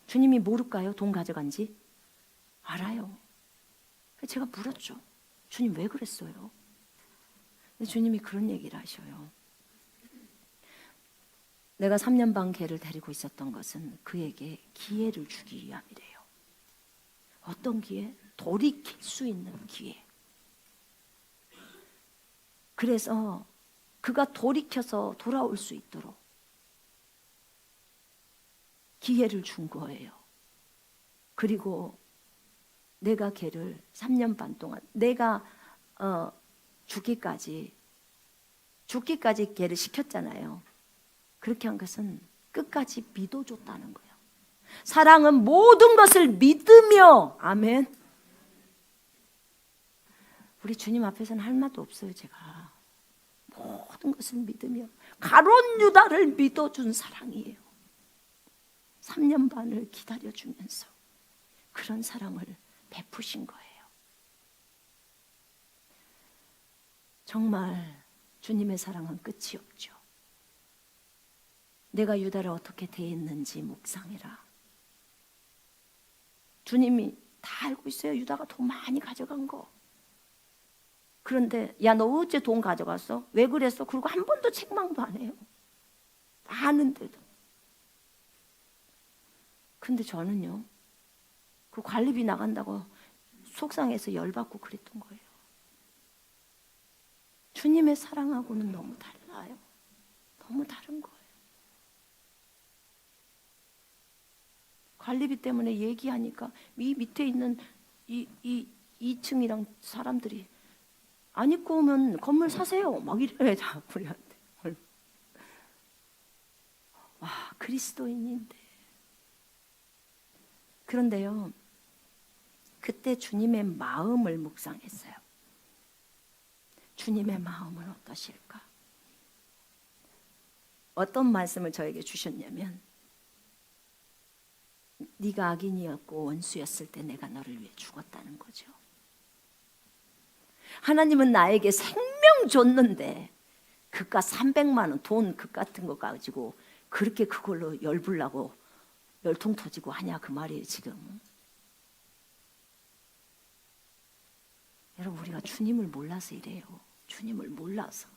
주님이 모를까요? 돈 가져간지? 알아요. 제가 물었죠. 주님 왜 그랬어요? 근데 주님이 그런 얘기를 하셔요. 내가 3년 반 걔를 데리고 있었던 것은 그에게 기회를 주기 위함이래요. 어떤 기회? 돌이킬 수 있는 기회. 그래서 그가 돌이켜서 돌아올 수 있도록 기회를 준 거예요. 그리고 내가 걔를 3년 반 동안 내가 죽기까지 걔를 시켰잖아요. 그렇게 한 것은 끝까지 믿어줬다는 거예요. 사랑은 모든 것을 믿으며, 아멘. 우리 주님 앞에서는 할 말도 없어요. 제가 모든 것을 믿으며 가룟 유다를 믿어준 사랑이에요. 3년 반을 기다려주면서 그런 사랑을 베푸신 거예요. 정말 주님의 사랑은 끝이 없죠. 내가 유다를 어떻게 대했는지 묵상해라. 주님이 다 알고 있어요. 유다가 돈 많이 가져간 거. 그런데 야, 너 어째 돈 가져갔어? 왜 그랬어? 그리고 한 번도 책망도 안 해요. 아는데도. 근데 저는요, 그 관리비 나간다고 속상해서 열받고 그랬던 거예요. 주님의 사랑하고는 너무 달라요. 너무 다른 거예요. 관리비 때문에 얘기하니까 이 밑에 있는 이 2층이랑 사람들이 안 입고 오면 건물 사세요. 막 이래요. 다 우리한테. 와, 그리스도인인데. 그런데요, 그때 주님의 마음을 묵상했어요. 주님의 마음은 어떠실까? 어떤 말씀을 저에게 주셨냐면, 네가 악인이었고 원수였을 때 내가 너를 위해 죽었다는 거죠. 하나님은 나에게 생명 줬는데 그깟 300만 원 돈 그 같은 거 가지고 그렇게 그걸로 열불나고 열통 터지고 하냐 그 말이에요. 지금 여러분, 우리가 주님을 몰라서 이래요. 주님을 몰라서,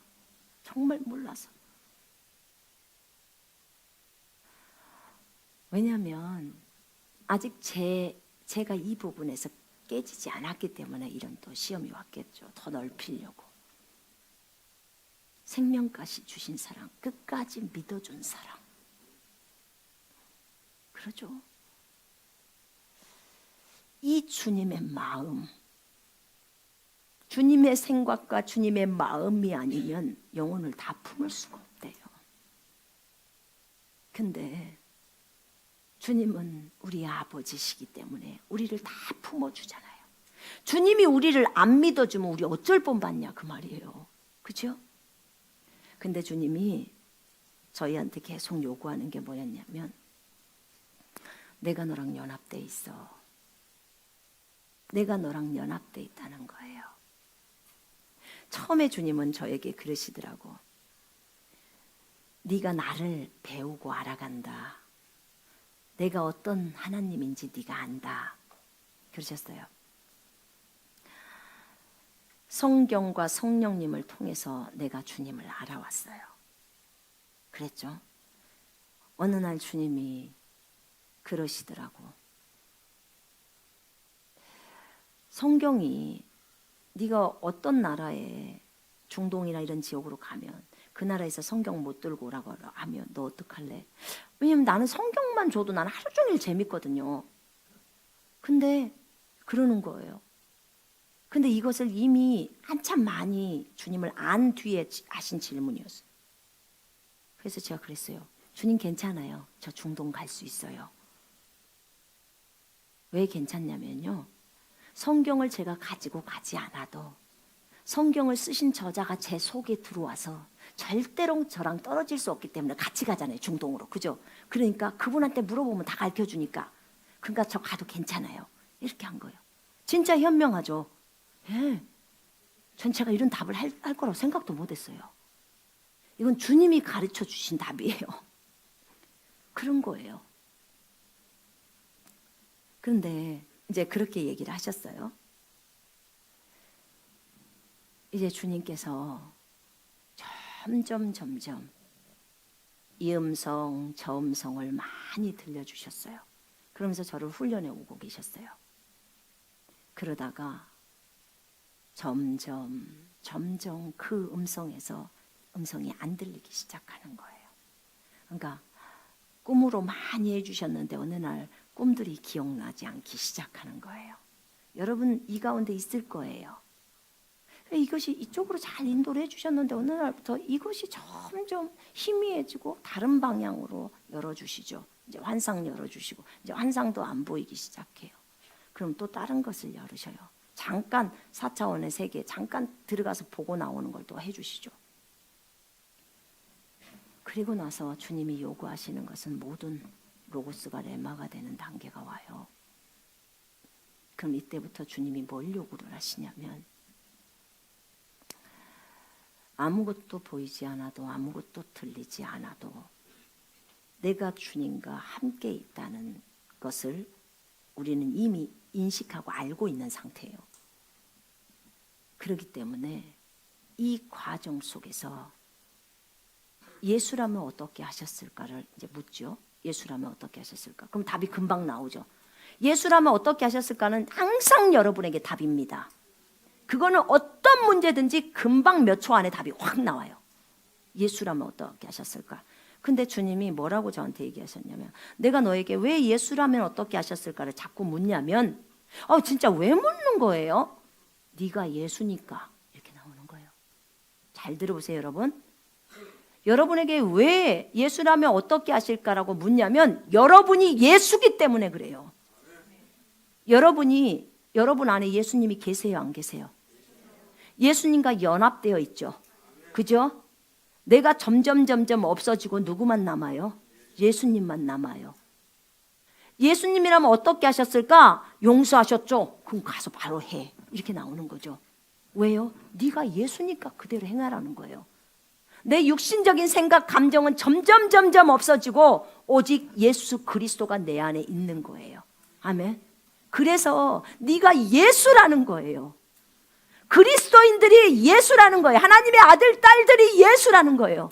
정말 몰라서. 왜냐하면 아직 제가 이 부분에서 깨지지 않았기 때문에 이런 또 시험이 왔겠죠. 더 넓히려고. 생명까지 주신 사랑, 끝까지 믿어준 사랑. 그러죠. 이 주님의 마음, 주님의 생각과 주님의 마음이 아니면 영혼을 다 품을 수가 없대요. 근데 주님은 우리 아버지시기 때문에 우리를 다 품어주잖아요. 주님이 우리를 안 믿어주면 우리 어쩔 뻔봤냐 그 말이에요. 그죠? 근데 주님이 저희한테 계속 요구하는 게 뭐였냐면, 내가 너랑 연합돼 있어. 내가 너랑 연합돼 있다는 거예요. 처음에 주님은 저에게 그러시더라고. 네가 나를 배우고 알아간다. 내가 어떤 하나님인지 네가 안다. 그러셨어요. 성경과 성령님을 통해서 내가 주님을 알아왔어요. 그랬죠. 어느 날 주님이 그러시더라고. 성경이 네가 어떤 나라에 중동이나 이런 지역으로 가면 그 나라에서 성경 못 들고 오라고 하면 너 어떡할래? 왜냐면 나는 성경만 줘도 나는 하루 종일 재밌거든요. 근데 그러는 거예요. 근데 이것을 이미 한참 많이 주님을 안 뒤에 하신 질문이었어요. 그래서 제가 그랬어요. 주님 괜찮아요. 저 중동 갈 수 있어요. 왜 괜찮냐면요. 성경을 제가 가지고 가지 않아도 성경을 쓰신 저자가 제 속에 들어와서 절대로 저랑 떨어질 수 없기 때문에 같이 가잖아요. 중동으로. 그죠? 그러니까 그분한테 물어보면 다 가르쳐주니까 그러니까 저 가도 괜찮아요. 이렇게 한 거예요. 진짜 현명하죠. 예. 전 제가 이런 답을 할 거라고 생각도 못했어요. 이건 주님이 가르쳐 주신 답이에요. 그런 거예요. 그런데 이제 그렇게 얘기를 하셨어요. 이제 주님께서 점점 이 음성 저 음성을 많이 들려주셨어요. 그러면서 저를 훈련해 오고 계셨어요. 그러다가 점점 그 음성에서 음성이 안 들리기 시작하는 거예요. 그러니까 꿈으로 많이 해주셨는데 어느 날 꿈들이 기억나지 않기 시작하는 거예요. 여러분 이 가운데 있을 거예요. 이것이 이쪽으로 잘 인도를 해주셨는데 어느 날부터 이것이 점점 희미해지고 다른 방향으로 열어주시죠. 이제 환상 열어주시고 이제 환상도 안 보이기 시작해요. 그럼 또 다른 것을 열으셔요. 잠깐 4차원의 세계 잠깐 들어가서 보고 나오는 걸 또 해주시죠. 그리고 나서 주님이 요구하시는 것은 모든 로고스가 레마가 되는 단계가 와요. 그럼 이때부터 주님이 뭘 요구를 하시냐면 아무것도 보이지 않아도 아무것도 들리지 않아도 내가 주님과 함께 있다는 것을 우리는 이미 인식하고 알고 있는 상태예요. 그렇기 때문에 이 과정 속에서 예수라면 어떻게 하셨을까를 이제 묻죠. 예수라면 어떻게 하셨을까? 그럼 답이 금방 나오죠. 예수라면 어떻게 하셨을까는 항상 여러분에게 답입니다. 그거는 어떤 문제든지 금방 몇 초 안에 답이 확 나와요. 예수라면 어떻게 하셨을까? 근데 주님이 뭐라고 저한테 얘기하셨냐면 내가 너에게 왜 예수라면 어떻게 하셨을까를 자꾸 묻냐면 진짜 왜 묻는 거예요? 네가 예수니까 이렇게 나오는 거예요. 잘 들어보세요 여러분. 여러분에게 왜 예수라면 어떻게 하실까라고 묻냐면 여러분이 예수기 때문에 그래요. 여러분 안에 예수님이 계세요 안 계세요? 예수님과 연합되어 있죠. 그죠? 내가 점점 없어지고 누구만 남아요? 예수님만 남아요. 예수님이라면 어떻게 하셨을까? 용서하셨죠? 그럼 가서 바로 해. 이렇게 나오는 거죠. 왜요? 네가 예수니까 그대로 행하라는 거예요. 내 육신적인 생각, 감정은 점점 없어지고 오직 예수 그리스도가 내 안에 있는 거예요. 아멘. 그래서 네가 예수라는 거예요. 그리스도인들이 예수라는 거예요. 하나님의 아들, 딸들이 예수라는 거예요.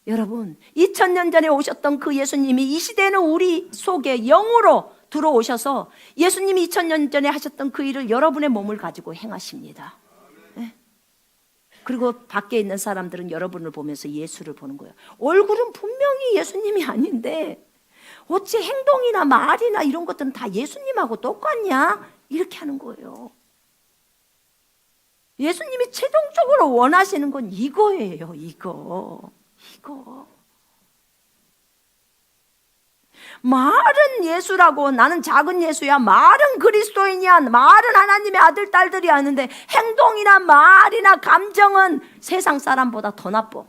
여러분 2000년 전에 오셨던 그 예수님이 이 시대에는 우리 속에 영으로 들어오셔서 예수님이 2000년 전에 하셨던 그 일을 여러분의 몸을 가지고 행하십니다. 네? 그리고 밖에 있는 사람들은 여러분을 보면서 예수를 보는 거예요. 얼굴은 분명히 예수님이 아닌데 어찌 행동이나 말이나 이런 것들은 다 예수님하고 똑같냐? 이렇게 하는 거예요. 예수님이 최종적으로 원하시는 건 이거예요. 이거. 말은 예수라고 나는 작은 예수야, 말은 그리스도인이야, 말은 하나님의 아들 딸들이 하는데 행동이나 말이나 감정은 세상 사람보다 더 나빠.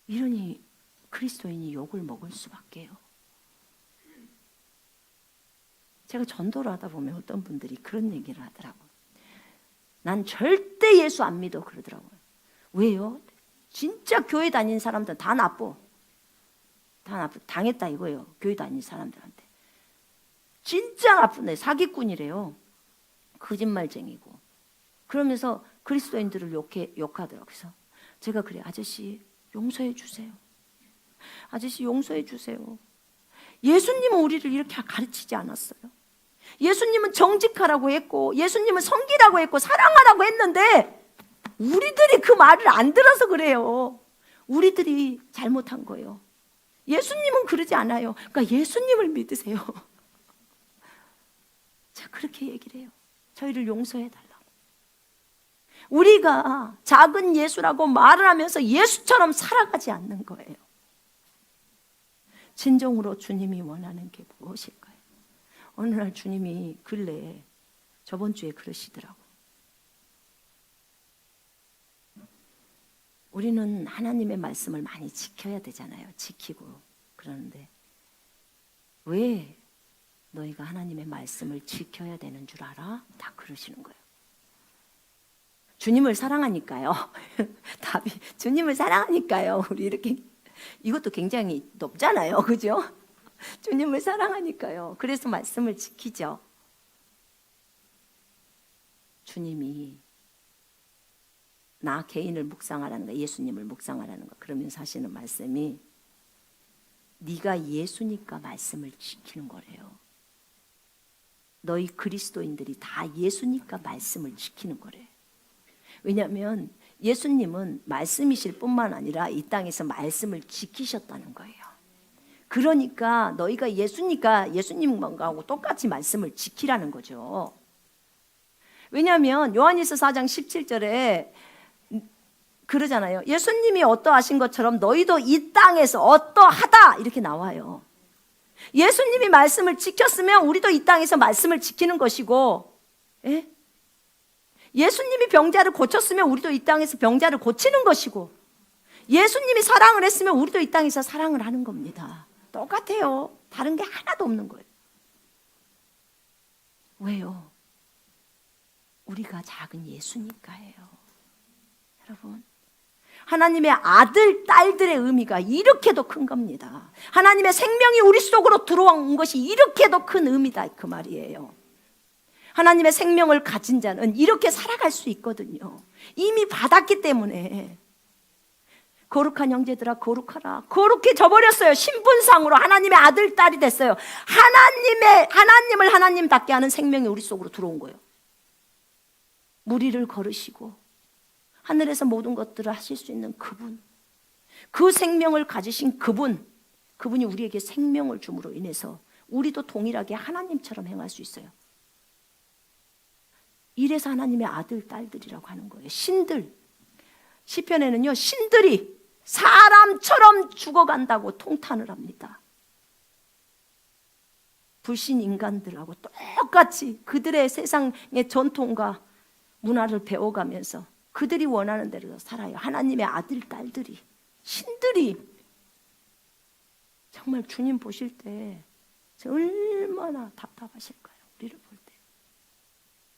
이러니 그리스도인이 욕을 먹을 수밖에요. 제가 전도를 하다 보면 어떤 분들이 그런 얘기를 하더라고요. 난 절대 예수 안 믿어 그러더라고요. 왜요? 진짜 교회 다니는 사람들 다 나빠. 다 나빠. 당했다 이거예요. 교회 다니는 사람들한테. 진짜 나쁜데 사기꾼이래요. 거짓말쟁이고. 그러면서 그리스도인들을 욕하더라고요. 그래서 제가 그래, 아저씨 용서해 주세요. 아저씨 용서해 주세요. 예수님은 우리를 이렇게 가르치지 않았어요. 예수님은 정직하라고 했고, 예수님은 섬기라고 했고, 사랑하라고 했는데 우리들이 그 말을 안 들어서 그래요. 우리들이 잘못한 거예요. 예수님은 그러지 않아요. 그러니까 예수님을 믿으세요. 자, 그렇게 얘기를 해요. 저희를 용서해 달라고. 우리가 작은 예수라고 말을 하면서 예수처럼 살아가지 않는 거예요. 진정으로 주님이 원하는 게 무엇일까요? 어느 날 주님이 근래에 저번 주에 그러시더라고요. 우리는 하나님의 말씀을 많이 지켜야 되잖아요. 지키고 그러는데 왜 너희가 하나님의 말씀을 지켜야 되는 줄 알아? 다 그러시는 거예요. 주님을 사랑하니까요. 답이 주님을 사랑하니까요. 우리 이렇게 이것도 굉장히 높잖아요. 그죠? 주님을 사랑하니까요. 그래서 말씀을 지키죠. 주님이 나 개인을 묵상하라는 거, 예수님을 묵상하라는 거, 그러면서 하시는 말씀이 네가 예수니까 말씀을 지키는 거래요. 너희 그리스도인들이 다 예수니까 말씀을 지키는 거래. 왜냐하면 예수님은 말씀이실 뿐만 아니라 이 땅에서 말씀을 지키셨다는 거예요. 그러니까 너희가 예수니까 예수님하고 똑같이 말씀을 지키라는 거죠. 왜냐하면 요한일서 4장 17절에 그러잖아요. 예수님이 어떠하신 것처럼 너희도 이 땅에서 어떠하다 이렇게 나와요. 예수님이 말씀을 지켰으면 우리도 이 땅에서 말씀을 지키는 것이고, 예? 예수님이 병자를 고쳤으면 우리도 이 땅에서 병자를 고치는 것이고, 예수님이 사랑을 했으면 우리도 이 땅에서 사랑을 하는 겁니다. 똑같아요. 다른 게 하나도 없는 거예요. 왜요? 우리가 작은 예수니까예요. 여러분, 하나님의 아들, 딸들의 의미가 이렇게도 큰 겁니다. 하나님의 생명이 우리 속으로 들어온 것이 이렇게도 큰 의미다 그 말이에요. 하나님의 생명을 가진 자는 이렇게 살아갈 수 있거든요. 이미 받았기 때문에. 거룩한 형제들아 거룩하라. 거룩해져 버렸어요. 신분상으로 하나님의 아들, 딸이 됐어요. 하나님을 하나님답게 하는 생명이 우리 속으로 들어온 거예요. 무리를 걸으시고 하늘에서 모든 것들을 하실 수 있는 그분, 그 생명을 가지신 그분이 우리에게 생명을 줌으로 인해서 우리도 동일하게 하나님처럼 행할 수 있어요. 이래서 하나님의 아들, 딸들이라고 하는 거예요. 신들. 시편에는요, 신들이 사람처럼 죽어간다고 통탄을 합니다. 불신 인간들하고 똑같이 그들의 세상의 전통과 문화를 배워가면서 그들이 원하는 대로 살아요. 하나님의 아들, 딸들이, 신들이. 정말 주님 보실 때 얼마나 답답하실까요? 우리를 볼 때.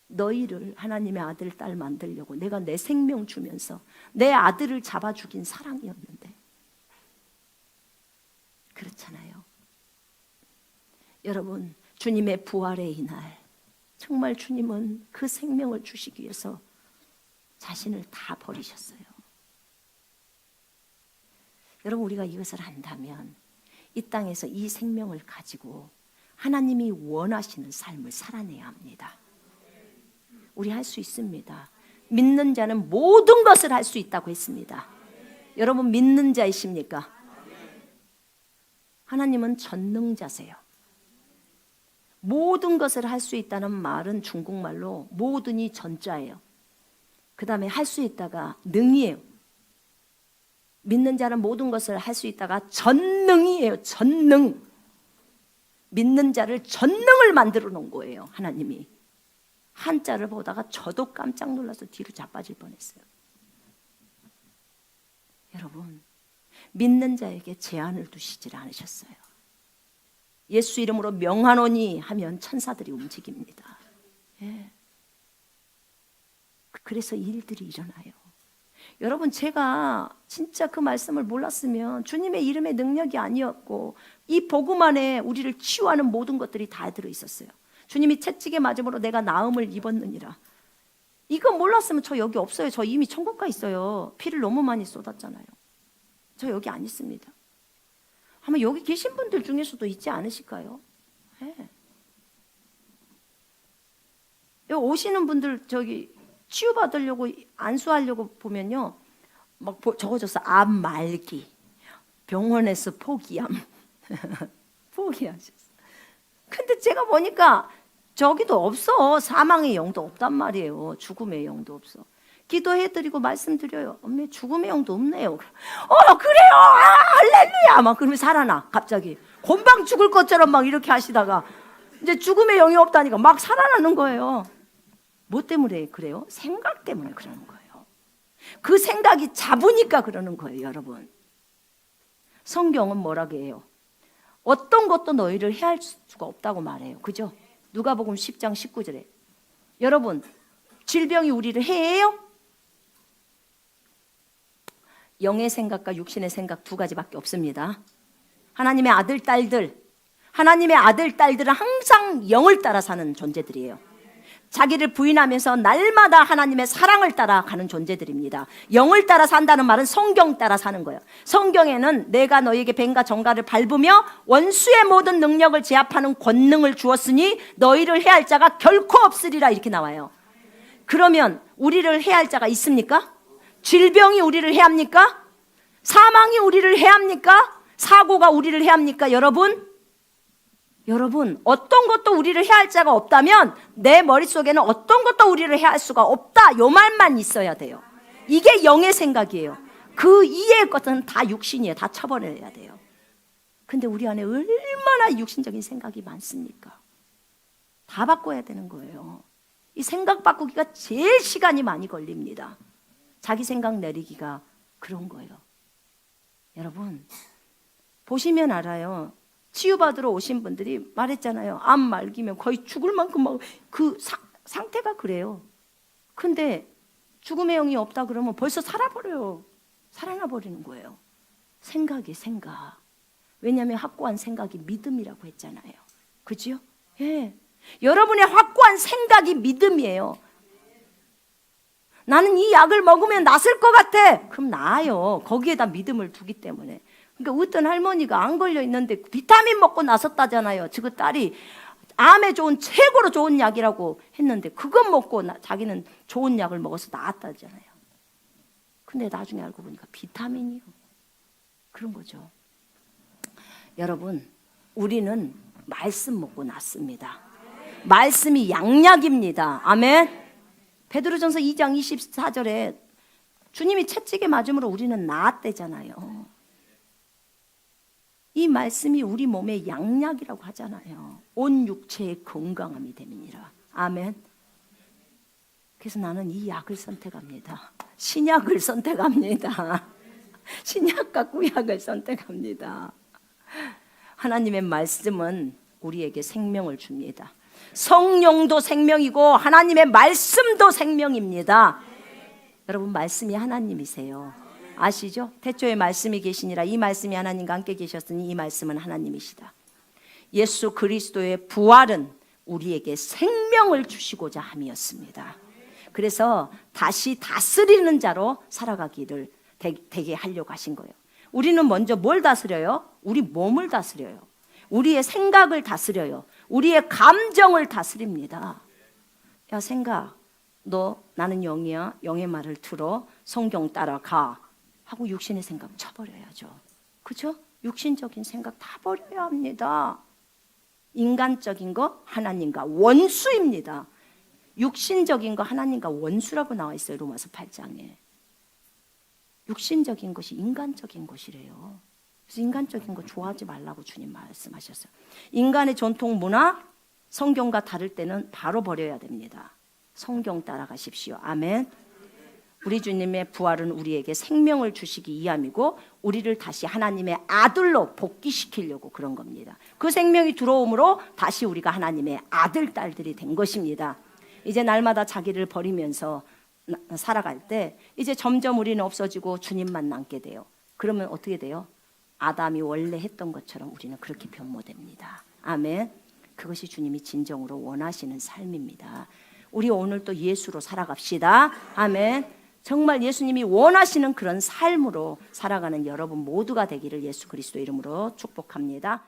너희를 하나님의 아들, 딸 만들려고 내가 내 생명 주면서 내 아들을 잡아 죽인 사랑이었는데. 그렇잖아요. 여러분, 주님의 부활의 이날, 정말 주님은 그 생명을 주시기 위해서 자신을 다 버리셨어요. 여러분, 우리가 이것을 안다면 이 땅에서 이 생명을 가지고 하나님이 원하시는 삶을 살아내야 합니다. 우리 할 수 있습니다. 믿는 자는 모든 것을 할 수 있다고 했습니다. 여러분 믿는 자이십니까? 하나님은 전능자세요. 모든 것을 할 수 있다는 말은 중국말로 모든이 전자예요. 그 다음에 할 수 있다가 능이에요. 믿는 자는 모든 것을 할 수 있다가 전능이에요. 전능. 믿는 자를 전능을 만들어 놓은 거예요. 하나님이. 한자를 보다가 저도 깜짝 놀라서 뒤로 자빠질 뻔했어요. 여러분, 믿는 자에게 제한을 두시질 않으셨어요. 예수 이름으로 명하노니 하면 천사들이 움직입니다. 예. 그래서 일들이 일어나요. 여러분, 제가 진짜 그 말씀을 몰랐으면 주님의 이름의 능력이 아니었고 이 복음 안에 우리를 치유하는 모든 것들이 다 들어있었어요. 주님이 채찍에 맞음으로 내가 나음을 입었느니라. 이거 몰랐으면 저 여기 없어요. 저 이미 천국 가 있어요. 피를 너무 많이 쏟았잖아요. 저 여기 안 있습니다. 아마 여기 계신 분들 중에서도 있지 않으실까요? 네. 여기 오시는 분들 저기 치유받으려고 안수하려고 보면요, 막 적어줬어. 암 말기, 병원에서 포기암. 포기하셨어. 근데 제가 보니까 저기도 없어. 사망의 영도 없단 말이에요. 죽음의 영도 없어. 기도해드리고 말씀드려요. 엄마, 죽음의 영도 없네요. 그래요. 할렐루야. 막 그러면 살아나. 갑자기 곤방 죽을 것처럼 막 이렇게 하시다가 이제 죽음의 영이 없다니까 막 살아나는 거예요. 뭐 때문에 그래요? 생각 때문에 그러는 거예요. 그 생각이 잡으니까 그러는 거예요, 여러분. 성경은 뭐라고 해요? 어떤 것도 너희를 해할 수가 없다고 말해요. 그죠? 누가복음 10장 19절에. 여러분, 질병이 우리를 해해요? 영의 생각과 육신의 생각 두 가지밖에 없습니다. 하나님의 아들, 딸들. 하나님의 아들, 딸들은 항상 영을 따라 사는 존재들이에요. 자기를 부인하면서 날마다 하나님의 사랑을 따라 가는 존재들입니다. 영을 따라 산다는 말은 성경 따라 사는 거예요. 성경에는 내가 너희에게 뱀과 정갈을 밟으며 원수의 모든 능력을 제압하는 권능을 주었으니 너희를 해할 자가 결코 없으리라 이렇게 나와요. 그러면 우리를 해할 자가 있습니까? 질병이 우리를 해합니까? 사망이 우리를 해합니까? 사고가 우리를 해합니까? 여러분, 어떤 것도 우리를 해할 자가 없다면 내 머릿속에는 어떤 것도 우리를 해할 수가 없다, 요 말만 있어야 돼요. 이게 영의 생각이에요. 그 이외의 것은 다 육신이에요. 다 쳐버려야 돼요. 근데 우리 안에 얼마나 육신적인 생각이 많습니까? 다 바꿔야 되는 거예요. 이 생각 바꾸기가 제일 시간이 많이 걸립니다. 자기 생각 내리기가 그런 거예요. 여러분, 보시면 알아요. 치유받으러 오신 분들이 말했잖아요. 암 말기면 거의 죽을 만큼 막 그 상태가 그래요. 근데 죽음의 영이 없다 그러면 벌써 살아버려요. 살아나 버리는 거예요. 생각이 생각. 왜냐하면 확고한 생각이 믿음이라고 했잖아요. 그죠? 예. 여러분의 확고한 생각이 믿음이에요. 나는 이 약을 먹으면 낫을 것 같아. 그럼 나아요. 거기에다 믿음을 두기 때문에. 그러니까 어떤 할머니가 안 걸려 있는데 비타민 먹고 나섰다잖아요. 그 딸이 암에 좋은 최고로 좋은 약이라고 했는데 그것 먹고 자기는 좋은 약을 먹어서 나았다잖아요. 근데 나중에 알고 보니까 비타민이요. 그런 거죠. 여러분, 우리는 말씀 먹고 낫습니다. 말씀이 양약입니다. 아멘. 베드로전서 2장 24절에 주님이 채찍에 맞음으로 우리는 나았대잖아요. 이 말씀이 우리 몸의 양약이라고 하잖아요. 온 육체의 건강함이 됨이니라. 아멘. 그래서 나는 이 약을 선택합니다. 신약을 선택합니다. 신약과 구약을 선택합니다. 하나님의 말씀은 우리에게 생명을 줍니다. 성령도 생명이고 하나님의 말씀도 생명입니다. 여러분, 말씀이 하나님이세요. 아시죠? 태초에 말씀이 계시니라. 이 말씀이 하나님과 함께 계셨으니 이 말씀은 하나님이시다. 예수 그리스도의 부활은 우리에게 생명을 주시고자 함이었습니다. 그래서 다시 다스리는 자로 살아가기를 되게 하려고 하신 거예요. 우리는 먼저 뭘 다스려요? 우리 몸을 다스려요. 우리의 생각을 다스려요. 우리의 감정을 다스립니다. 야, 생각, 너 나는 영이야. 영의 말을 들어. 성경 따라가. 하고 육신의 생각 쳐버려야죠. 그죠? 육신적인 생각 다 버려야 합니다. 인간적인 거 하나님과 원수입니다. 육신적인 거 하나님과 원수라고 나와 있어요. 로마서 8장에. 육신적인 것이 인간적인 것이래요. 그래서 인간적인 거 좋아하지 말라고 주님 말씀하셨어요. 인간의 전통 문화, 성경과 다를 때는 바로 버려야 됩니다. 성경 따라가십시오. 아멘. 우리 주님의 부활은 우리에게 생명을 주시기 위함이고 우리를 다시 하나님의 아들로 복귀시키려고 그런 겁니다. 그 생명이 들어옴으로 다시 우리가 하나님의 아들, 딸들이 된 것입니다. 이제 날마다 자기를 버리면서 살아갈 때 이제 점점 우리는 없어지고 주님만 남게 돼요. 그러면 어떻게 돼요? 아담이 원래 했던 것처럼 우리는 그렇게 변모됩니다. 아멘. 그것이 주님이 진정으로 원하시는 삶입니다. 우리 오늘 또 예수로 살아갑시다. 아멘. 정말 예수님이 원하시는 그런 삶으로 살아가는 여러분 모두가 되기를 예수 그리스도 이름으로 축복합니다.